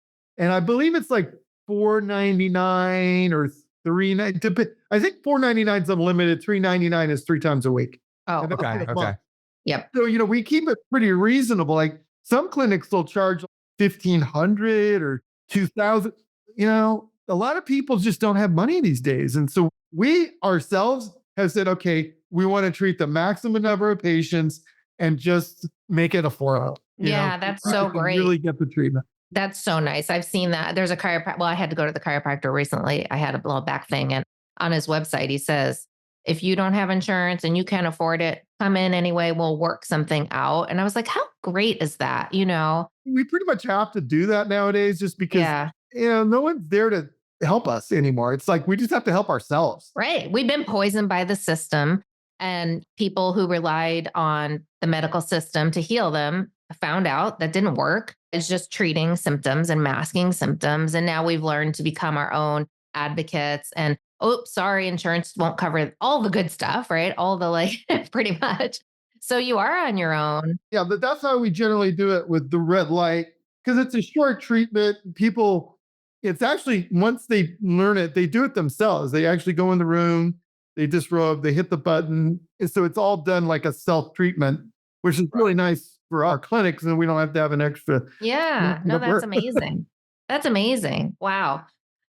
And I believe it's like $4.99 or $3.99. I think $4.99 is unlimited. $3.99 is 3 times a week. Oh, okay. Yep. So, we keep it pretty reasonable. Like some clinics will charge $1,500 or $2,000. A lot of people just don't have money these days. And so we ourselves have said, okay, we want to treat the maximum number of patients and just make it affordable. Yeah, that's so great. Really get the treatment. That's so nice. I've seen that. There's a chiropractor. Well, I had to go to the chiropractor recently. I had a little back thing, and on his website, he says, if you don't have insurance and you can't afford it, come in anyway. We'll work something out. And I was like, how great is that? We pretty much have to do that nowadays, just because, no one's there to help us anymore. It's like, we just have to help ourselves. Right. We've been poisoned by the system, and people who relied on the medical system to heal them found out that didn't work. It's just treating symptoms and masking symptoms. And now we've learned to become our own advocates and, sorry, insurance won't cover all the good stuff, right? All the pretty much. So you are on your own. Yeah, but that's how we generally do it with the red light, because it's a short treatment. People It's actually, once they learn it, they do it themselves. They actually go in the room, they disrobe, they hit the button. And so it's all done like a self-treatment, which is really nice for our clinics. And we don't have to have an extra. Yeah. No, that's amazing. That's amazing. Wow.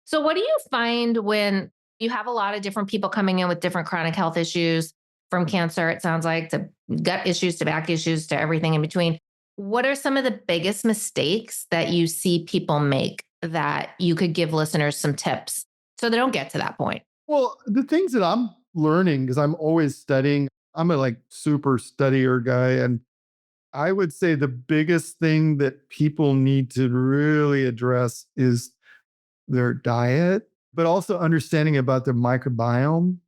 So what do you find when you have a lot of different people coming in with different chronic health issues, from cancer, it sounds like, to gut issues, to back issues, to everything in between? What are some of the biggest mistakes that you see people make that you could give listeners some tips so they don't get to that point? Well, the things that I'm learning, because I'm always studying, I'm a like super studier guy. And I would say the biggest thing that people need to really address is their diet, but also understanding about their microbiome.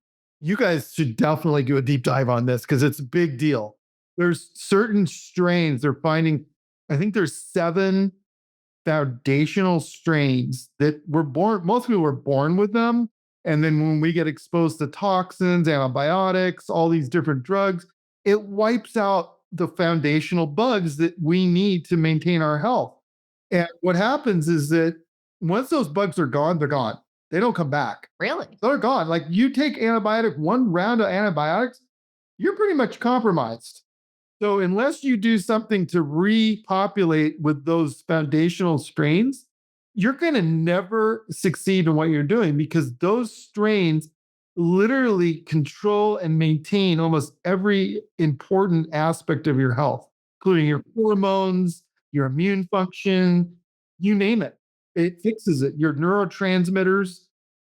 You guys should definitely do a deep dive on this because it's a big deal. There's certain strains they're finding. I think there's 7 foundational strains that were born, most people were born with them. And then when we get exposed to toxins, antibiotics, all these different drugs, it wipes out the foundational bugs that we need to maintain our health. And what happens is that once those bugs are gone, they're gone. They don't come back. Really? They're gone. Like you take one round of antibiotics, you're pretty much compromised. So unless you do something to repopulate with those foundational strains, you're going to never succeed in what you're doing because those strains literally control and maintain almost every important aspect of your health, including your hormones, your immune function, you name it. It fixes it. Your neurotransmitters,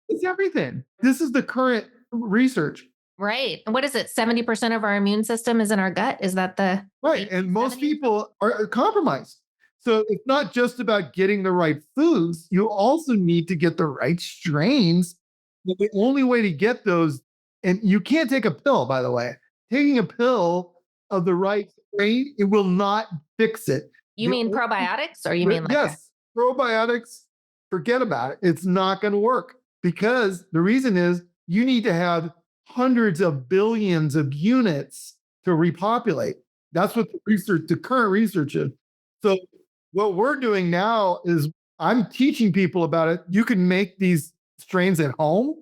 it's everything. This is the current research. Right. And what is it? 70% of our immune system is in our gut. Is that the right? And most people are compromised. So it's not just about getting the right foods. You also need to get the right strains. But the only way to get those, and you can't take a pill, by the way. Taking a pill of the right strain, it will not fix it. You mean probiotics, or you mean like yes, probiotics? Forget about it. It's not going to work because the reason is you need to have hundreds of billions of units to repopulate. That's what the current research is. So what we're doing now is I'm teaching people about it. You can make these strains at home,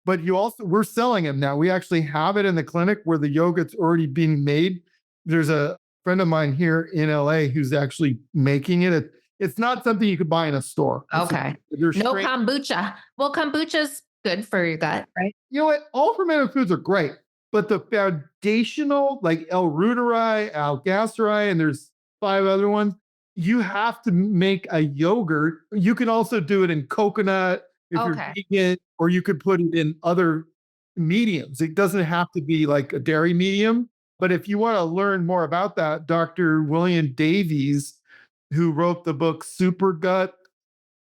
but we're selling them now. We actually have it in the clinic where the yogurt's already being made. There's a friend of mine here in LA who's actually making it. It's not something you could buy in a store. Okay. No kombucha. Well, kombucha's good for your gut, right? You know what? All fermented foods are great, but the foundational, like L-reuteri, L-gasteri, and there's 5 other ones, you have to make a yogurt. You can also do it in coconut if you're vegan, or you could put it in other mediums. It doesn't have to be like a dairy medium. But if you want to learn more about that, Dr. William Davies, who wrote the book Super Gut,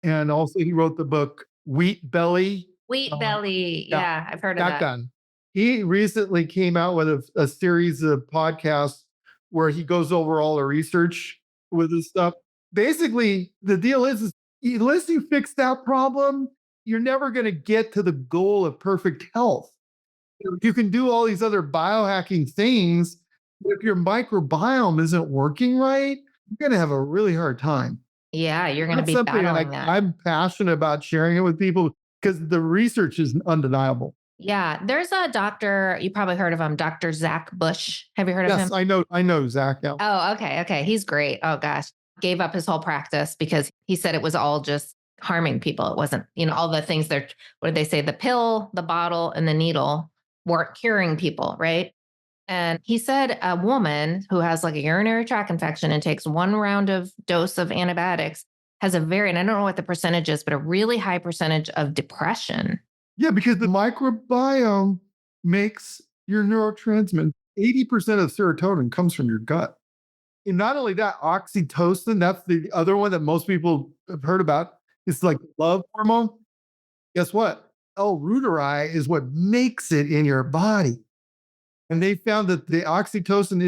and also he wrote the book Wheat Belly. Wheat Belly. Yeah, I've heard of that. Done. He recently came out with a series of podcasts where he goes over all the research with this stuff. Basically, the deal is unless you fix that problem, you're never going to get to the goal of perfect health. You can do all these other biohacking things, but if your microbiome isn't working right, you're going to have a really hard time. Yeah, you're going to be battling that. I'm passionate about sharing it with people because the research is undeniable. Yeah, there's a doctor, you probably heard of him, Dr. Zach Bush. Have you heard of him? Yes, I know Zach. Yeah. Oh, okay. He's great. Oh gosh. Gave up his whole practice because he said it was all just harming people. It wasn't, all the things what did they say? The pill, the bottle, and the needle weren't curing people, right? And he said a woman who has like a urinary tract infection and takes 1 round of dose of antibiotics has and I don't know what the percentage is, but a really high percentage of depression. Yeah, because the microbiome makes your neurotransmitter. 80% of serotonin comes from your gut. And not only that, oxytocin, that's the other one that most people have heard about. It's like love hormone. Guess what? L-reuteri is what makes it in your body. And they found that the oxytocin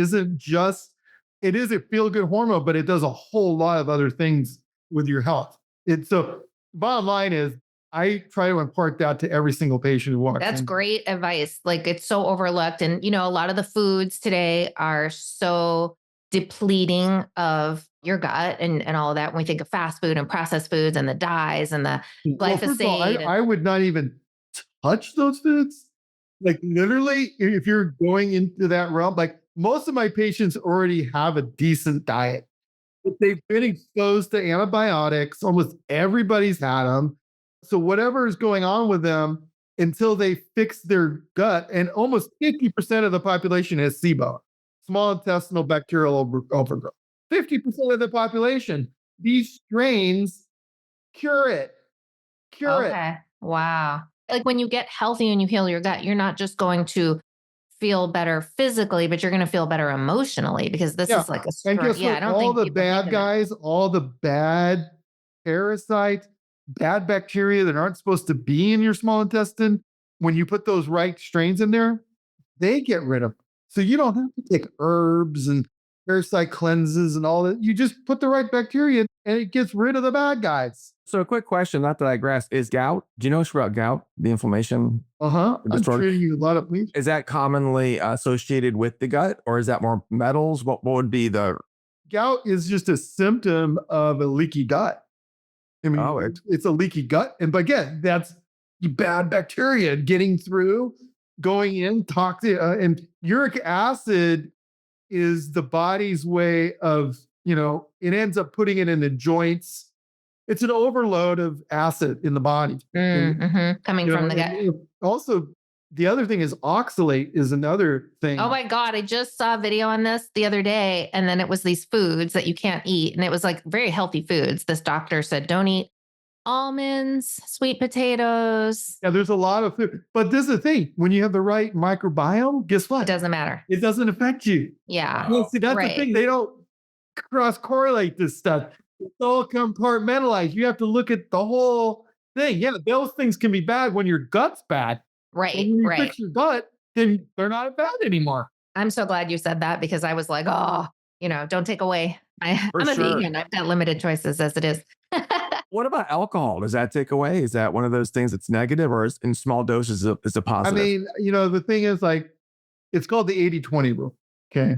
it is a feel-good hormone, but it does a whole lot of other things with your health. So bottom line is, I try to impart that to every single patient who walks in. That's great advice. Like it's so overlooked. And, a lot of the foods today are so depleting of your gut and all of that when we think of fast food and processed foods and the dyes and the glyphosate. First of all, I would not even touch those foods. Like literally, if you're going into that realm, like most of my patients already have a decent diet. But they've been exposed to antibiotics. Almost everybody's had them. So whatever is going on with them until they fix their gut, and almost 50% of the population has SIBO, small intestinal bacterial overgrowth. 50% of the population, these strains cure it. Cure it. Okay. Wow. Like when you get healthy and you heal your gut, you're not just going to feel better physically, but you're going to feel better emotionally because this is like a and guess what? I don't all think the bad guys, all the bad parasites, bad bacteria that aren't supposed to be in your small intestine, when you put those right strains in there, they get rid of them. So you don't have to take herbs and parasite cleanses and all that. You just put the right bacteria and it gets rid of the bad guys. So a quick question, not that I grasp, is gout, do you know about gout, the inflammation? I'm treating you a lot of Is that commonly associated with the gut, or is that more metals? What would be the... Gout is just a symptom of a leaky gut. I mean, it's a leaky gut. And but again, that's bad bacteria getting through, going in, toxic. And uric acid is the body's way of, it ends up putting it in the joints. It's an overload of acid in the body. Coming from the gut. Also, the other thing is oxalate is another thing. Oh my God. I just saw a video on this the other day. And then it was these foods that you can't eat. And it was like very healthy foods. This doctor said, don't eat almonds, sweet potatoes. Yeah, there's a lot of food. But this is the thing. When you have the right microbiome, guess what? It doesn't matter. It doesn't affect you. Yeah. Well, see, that's the thing. They don't cross-correlate this stuff. It's all compartmentalized. You have to look at the whole thing. Yeah, those things can be bad when your gut's bad. Right. When you fix your gut, then they're not bad anymore. I'm so glad you said that because I was like, don't take away. I'm a vegan. I've got limited choices as it is. What about alcohol? Does that take away? Is that one of those things that's negative, or is in small doses is a positive? I mean, the thing is it's called the 80-20 rule. Okay.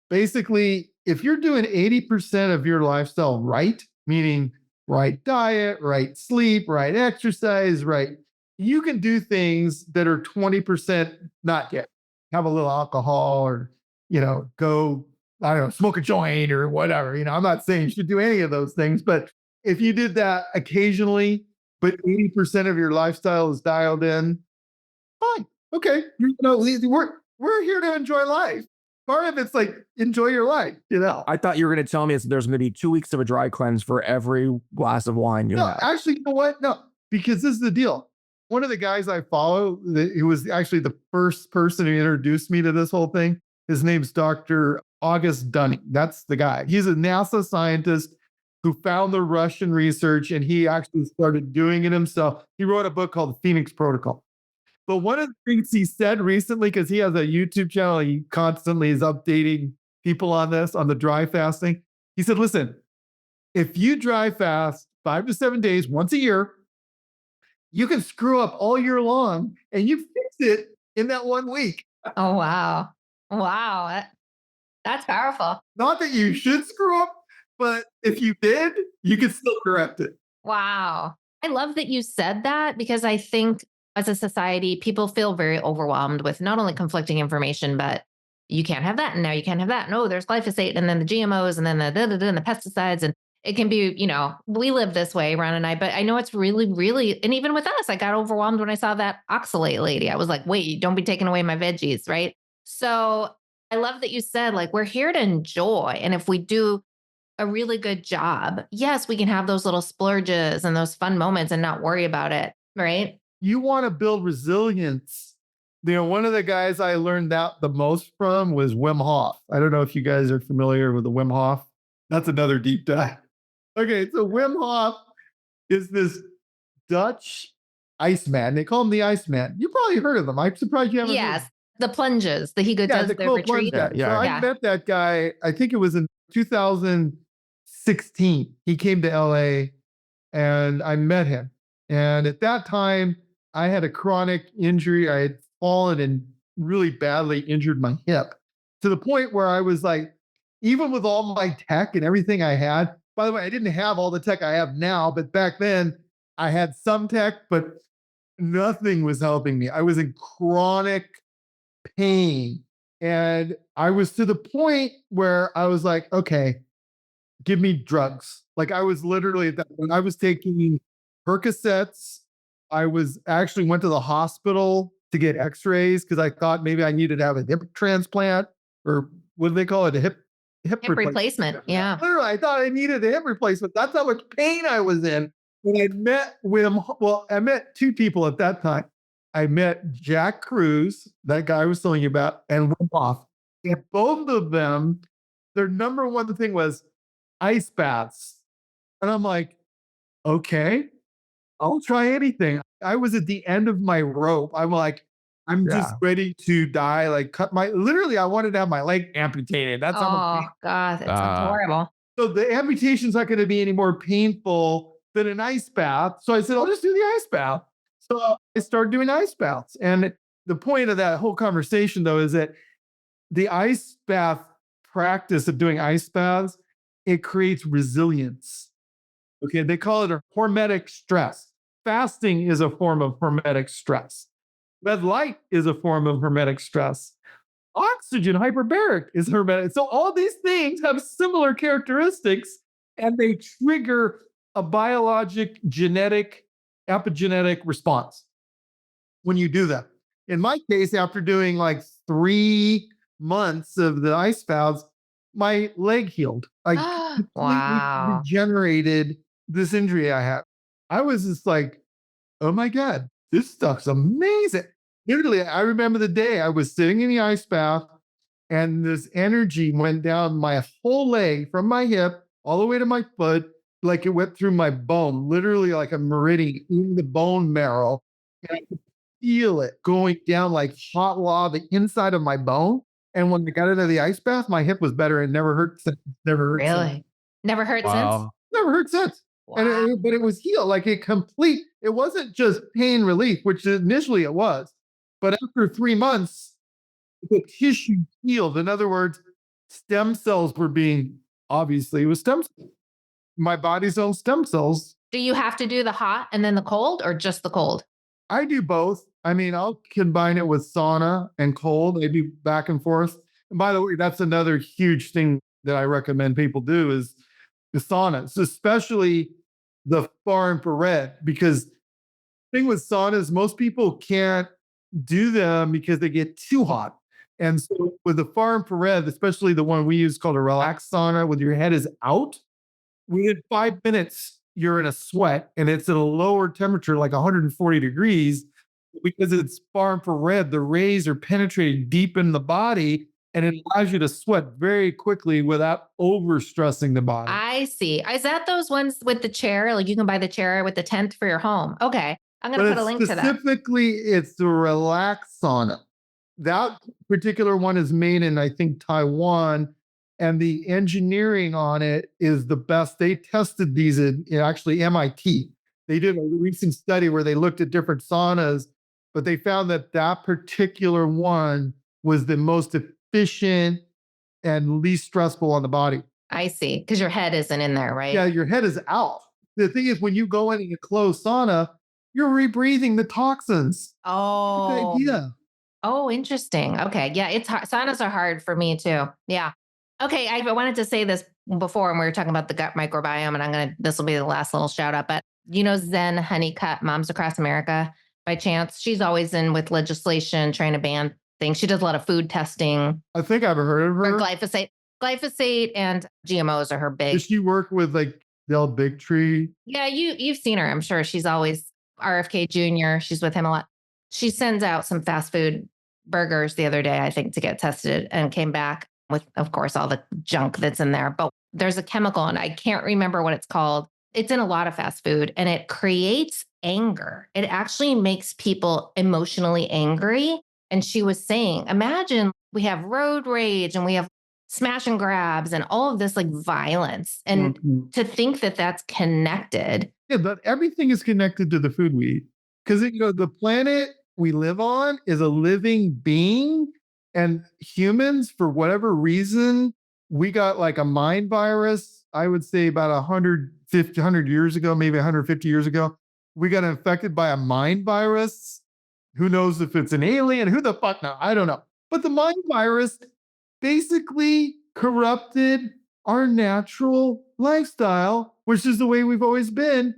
Basically, if you're doing 80% of your lifestyle right, meaning right diet, right sleep, right exercise, right, you can do things that are 20% not yet. Have a little alcohol or, go, I don't know, smoke a joint or whatever. I'm not saying you should do any of those things, but if you did that occasionally, but 80% of your lifestyle is dialed in, fine. Okay. We're here to enjoy life. Part of it's like, enjoy your life, I thought you were going to tell me there's going to be 2 weeks of a dry cleanse for every glass of wine you have. Actually, you know what? No, because this is the deal. One of the guys I follow, who was actually the first person who introduced me to this whole thing, his name's Dr. August Dunning. That's the guy. He's a NASA scientist who found the Russian research, and he actually started doing it himself. He wrote a book called The Phoenix Protocol. But one of the things he said recently, because he has a YouTube channel, he constantly is updating people on this, on the dry fasting. He said, listen, if you dry fast 5 to 7 days, once a year, you can screw up all year long and you fix it in that 1 week. Oh, wow. Wow. That's powerful. Not that you should screw up, but if you did, you could still correct it. Wow. I love that you said that because I think as a society, people feel very overwhelmed with not only conflicting information, but you can't have that. And now you can't have that. No, there's glyphosate and then the GMOs and then the pesticides. And it can be, we live this way, Ron and I, but I know it's really, really, and even with us, I got overwhelmed when I saw that oxalate lady. I was like, wait, don't be taking away my veggies. Right. So I love that you said, we're here to enjoy. And if we do a really good job, yes, we can have those little splurges and those fun moments and not worry about it. Right. You want to build resilience. One of the guys I learned that the most from was Wim Hof. I don't know if you guys are familiar with the Wim Hof. That's another deep dive. Okay, so Wim Hof is this Dutch Iceman. They call him the Iceman. You probably heard of them. I'm surprised you haven't. Yes, the plunges. He does their retreat. Yeah. I met that guy, I think it was in 2016. He came to LA and I met him. And at that time, I had a chronic injury. I had fallen and really badly injured my hip to the point where I was like, even with all my tech and everything I had, by the way, I didn't have all the tech I have now, but back then I had some tech, but nothing was helping me. I was in chronic pain. And I was to the point where I was like, okay, give me drugs. Like I was literally at that when I was taking Percocets. I was actually went to the hospital to get x-rays because I thought maybe I needed to have a hip transplant or what do they call it? A hip replacement. Yeah. Literally, I thought I needed a hip replacement. That's how much pain I was in. When I met Wim, well, I met two people at that time. I met Jack Cruz, that guy I was telling you about, and Wim Hof. And both of them, their number one thing was ice baths. And I'm like, okay, I'll try anything. I was at the end of my rope. I'm like, I'm just ready to die. Like, literally, I wanted to have my leg amputated. That's how much. Oh, God, that sounds horrible. So the amputation's not going to be any more painful than an ice bath. So I said, I'll just do the ice bath. So I started doing ice baths. And the point of that whole conversation, though, is that the ice bath practice of doing ice baths, it creates resilience. Okay, they call it a hormetic stress. Fasting is a form of hormetic stress. Red light is a form of hormetic stress. Oxygen hyperbaric is hermetic. So all these things have similar characteristics and they trigger a biologic, genetic, epigenetic response when you do that. In my case, after doing like 3 months of the ice baths, my leg healed. I completely regenerated this injury I had. I was just like, oh my God, this stuff's amazing. Literally, I remember the day I was sitting in the ice bath and this energy went down my whole leg from my hip all the way to my foot, like it went through my bone, literally like a meridian in the bone marrow. And I could feel it going down like hot lava inside of my bone. And when I got into the ice bath, my hip was better and never hurt since. Never hurt really? since. Never hurt since? Never hurt since. Wow. But it was healed, like it wasn't just pain relief, which initially it was. But after 3 months, the tissue healed. In other words, stem cells were being, obviously, it was stem cells. My body's own stem cells. Do you have to do the hot and then the cold or just the cold? I do both. I mean, I'll combine it with sauna and cold. I do back and forth. And by the way, that's another huge thing that I recommend people do is the saunas, especially the far infrared, because the thing with saunas, most people can't do them because they get too hot. And so with the far infrared, especially the one we use called a relaxed sauna, with your head is out, within 5 minutes, you're in a sweat and it's at a lower temperature, like 140 degrees, because it's far infrared. The rays are penetrating deep in the body and it allows you to sweat very quickly without overstressing the body. I see. Is that those ones with the chair? Like you can buy the chair with the tent for your home. Okay. I'm going to put a link to that. Specifically, it's the relaxed sauna. That particular one is made in, I think, Taiwan, and the engineering on it is the best. They tested these in actually MIT. They did a recent study where they looked at different saunas, but they found that that particular one was the most efficient and least stressful on the body. I see. Because your head isn't in there, right? Yeah, your head is out. The thing is, when you go in a closed sauna, you're rebreathing the toxins. Oh, good idea. Oh, interesting. Okay. Yeah, it's hard. Saunas are hard for me too. Yeah. Okay. I wanted to say this before when we were talking about the gut microbiome, and this will be the last little shout out, but Zen Honeycutt, Moms Across America, by chance? She's always in with legislation trying to ban things. She does a lot of food testing. I think I've heard of her. Glyphosate and GMOs are her big. Does she work with like Del Bigtree? Yeah, you've seen her. I'm sure she's always RFK Jr. She's with him a lot. She sends out some fast food burgers the other day, I think, to get tested, and came back with, of course, all the junk that's in there. But there's a chemical, and I can't remember what it's called. It's in a lot of fast food, and it creates anger. It actually makes people emotionally angry. And she was saying, imagine we have road rage and we have smash and grabs and all of this like violence. And to think that that's connected. Yeah, but everything is connected to the food we eat. Because, the planet we live on is a living being, and humans, for whatever reason, we got like a mind virus, I would say about 100 years ago, maybe 150 years ago. We got infected by a mind virus. Who knows if it's an alien? Who the fuck knows? I don't know. But the mind virus basically corrupted our natural lifestyle, which is the way we've always been.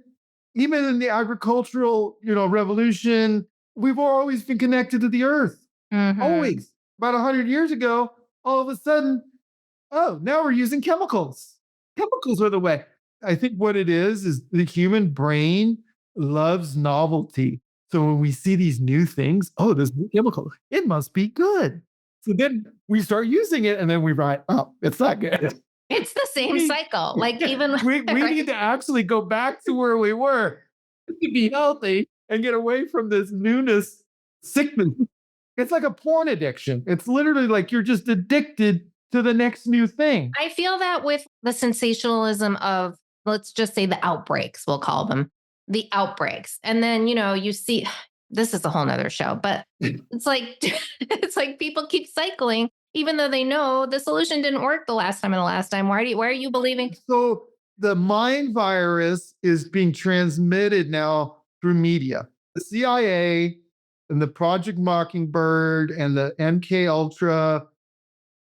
Even in the agricultural, revolution, we've always been connected to the earth. Mm-hmm. Always. About 100 years ago, all of a sudden, now we're using chemicals. Chemicals are the way. I think what it is the human brain loves novelty. So when we see these new things, this new chemical, it must be good. So then we start using it and then we write, it's not good. It's the same cycle. Like even we need to actually go back to where we were to be healthy and get away from this newness sickness. It's like a porn addiction. It's literally like you're just addicted to the next new thing. I feel that with the sensationalism of, let's just say the outbreaks, we'll call them the outbreaks. And then, you see, this is a whole nother show, but it's like people keep cycling, even though they know the solution didn't work the last time and the last time. Why are you believing? So the mind virus is being transmitted now through media. The CIA and the Project Mockingbird and the MK Ultra,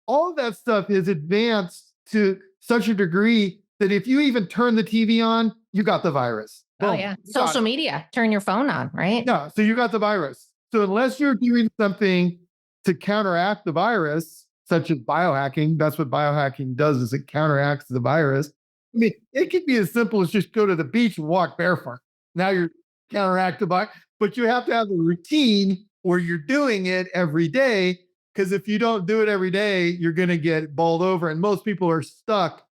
all of that stuff is advanced to such a degree that if you even turn the TV on, you got the virus. Boom. Oh yeah. Social media, turn your phone on, right? Yeah. So you got the virus. So unless you're doing something to counteract the virus, such as biohacking, that's what biohacking does, is it counteracts the virus. I mean, it could be as simple as just go to the beach and walk barefoot. Now you're counteracting the virus, but you have to have a routine where you're doing it every day. Because if you don't do it every day, you're going to get bowled over. And most people are stuck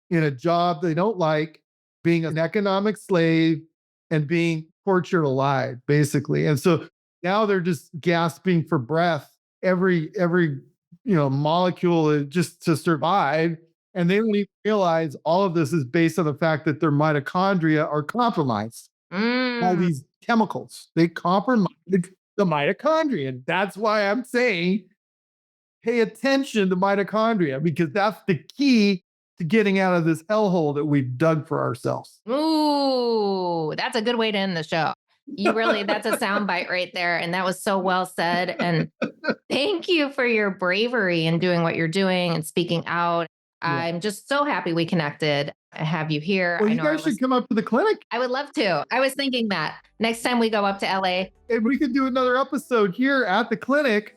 in a job they don't like, being an economic slave and being tortured alive, basically. And so now they're just gasping for breath, every molecule just to survive. And they don't even realize all of this is based on the fact that their mitochondria are compromised. All these chemicals, they compromise the mitochondria. And that's why I'm saying, pay attention to mitochondria, because that's the key to getting out of this hellhole that we've dug for ourselves. Ooh, that's a good way to end the show. That's a soundbite right there. And that was so well said. And thank you for your bravery in doing what you're doing and speaking out. Yeah. I'm just so happy we connected. I have you here. Well, you guys should come up to the clinic. I would love to. I was thinking that next time we go up to LA. And we could do another episode here at the clinic.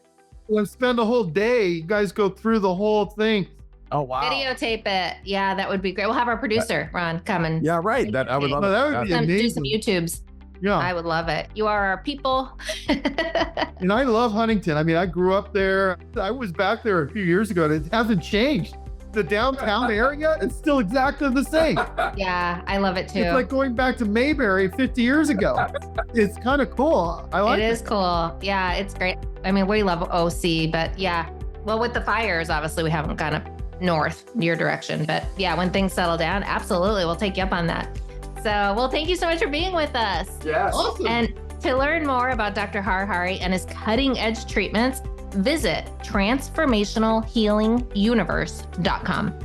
We'll spend a whole day. You guys go through the whole thing. Oh, wow. Videotape it. Yeah, that would be great. We'll have our producer, Ron, come and. Yeah, right. I would love that. That would be amazing. Do some YouTubes. Yeah. I would love it. You are our people. And I love Huntington. I mean, I grew up there. I was back there a few years ago, and it hasn't changed. The downtown area is still exactly the same. Yeah, I love it too. It's like going back to Mayberry 50 years ago. It's kind of cool. I like it. It is cool. Yeah, it's great. I mean, we love OC, but yeah. Well, with the fires, obviously, we haven't gone up north, your direction. But yeah, when things settle down, absolutely, we'll take you up on that. So, well, thank you so much for being with us. Yes. Awesome. And to learn more about Dr. Har Hari and his cutting edge treatments, visit transformationalhealinguniverse.com.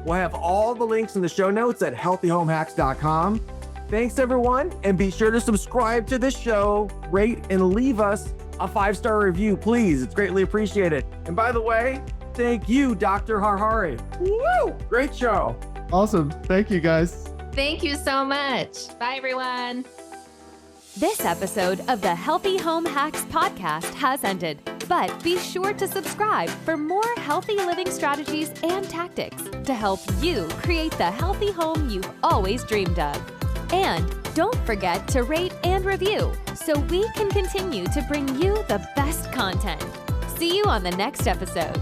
We'll have all the links in the show notes at healthyhomehacks.com. Thanks, everyone. And be sure to subscribe to this show, rate, and leave us a 5-star review, please. It's greatly appreciated. And by the way, thank you, Dr. Har Hari. Woo! Great show. Awesome. Thank you, guys. Thank you so much. Bye, everyone. This episode of the Healthy Home Hacks podcast has ended, but be sure to subscribe for more healthy living strategies and tactics to help you create the healthy home you've always dreamed of. And don't forget to rate and review so we can continue to bring you the best content. See you on the next episode.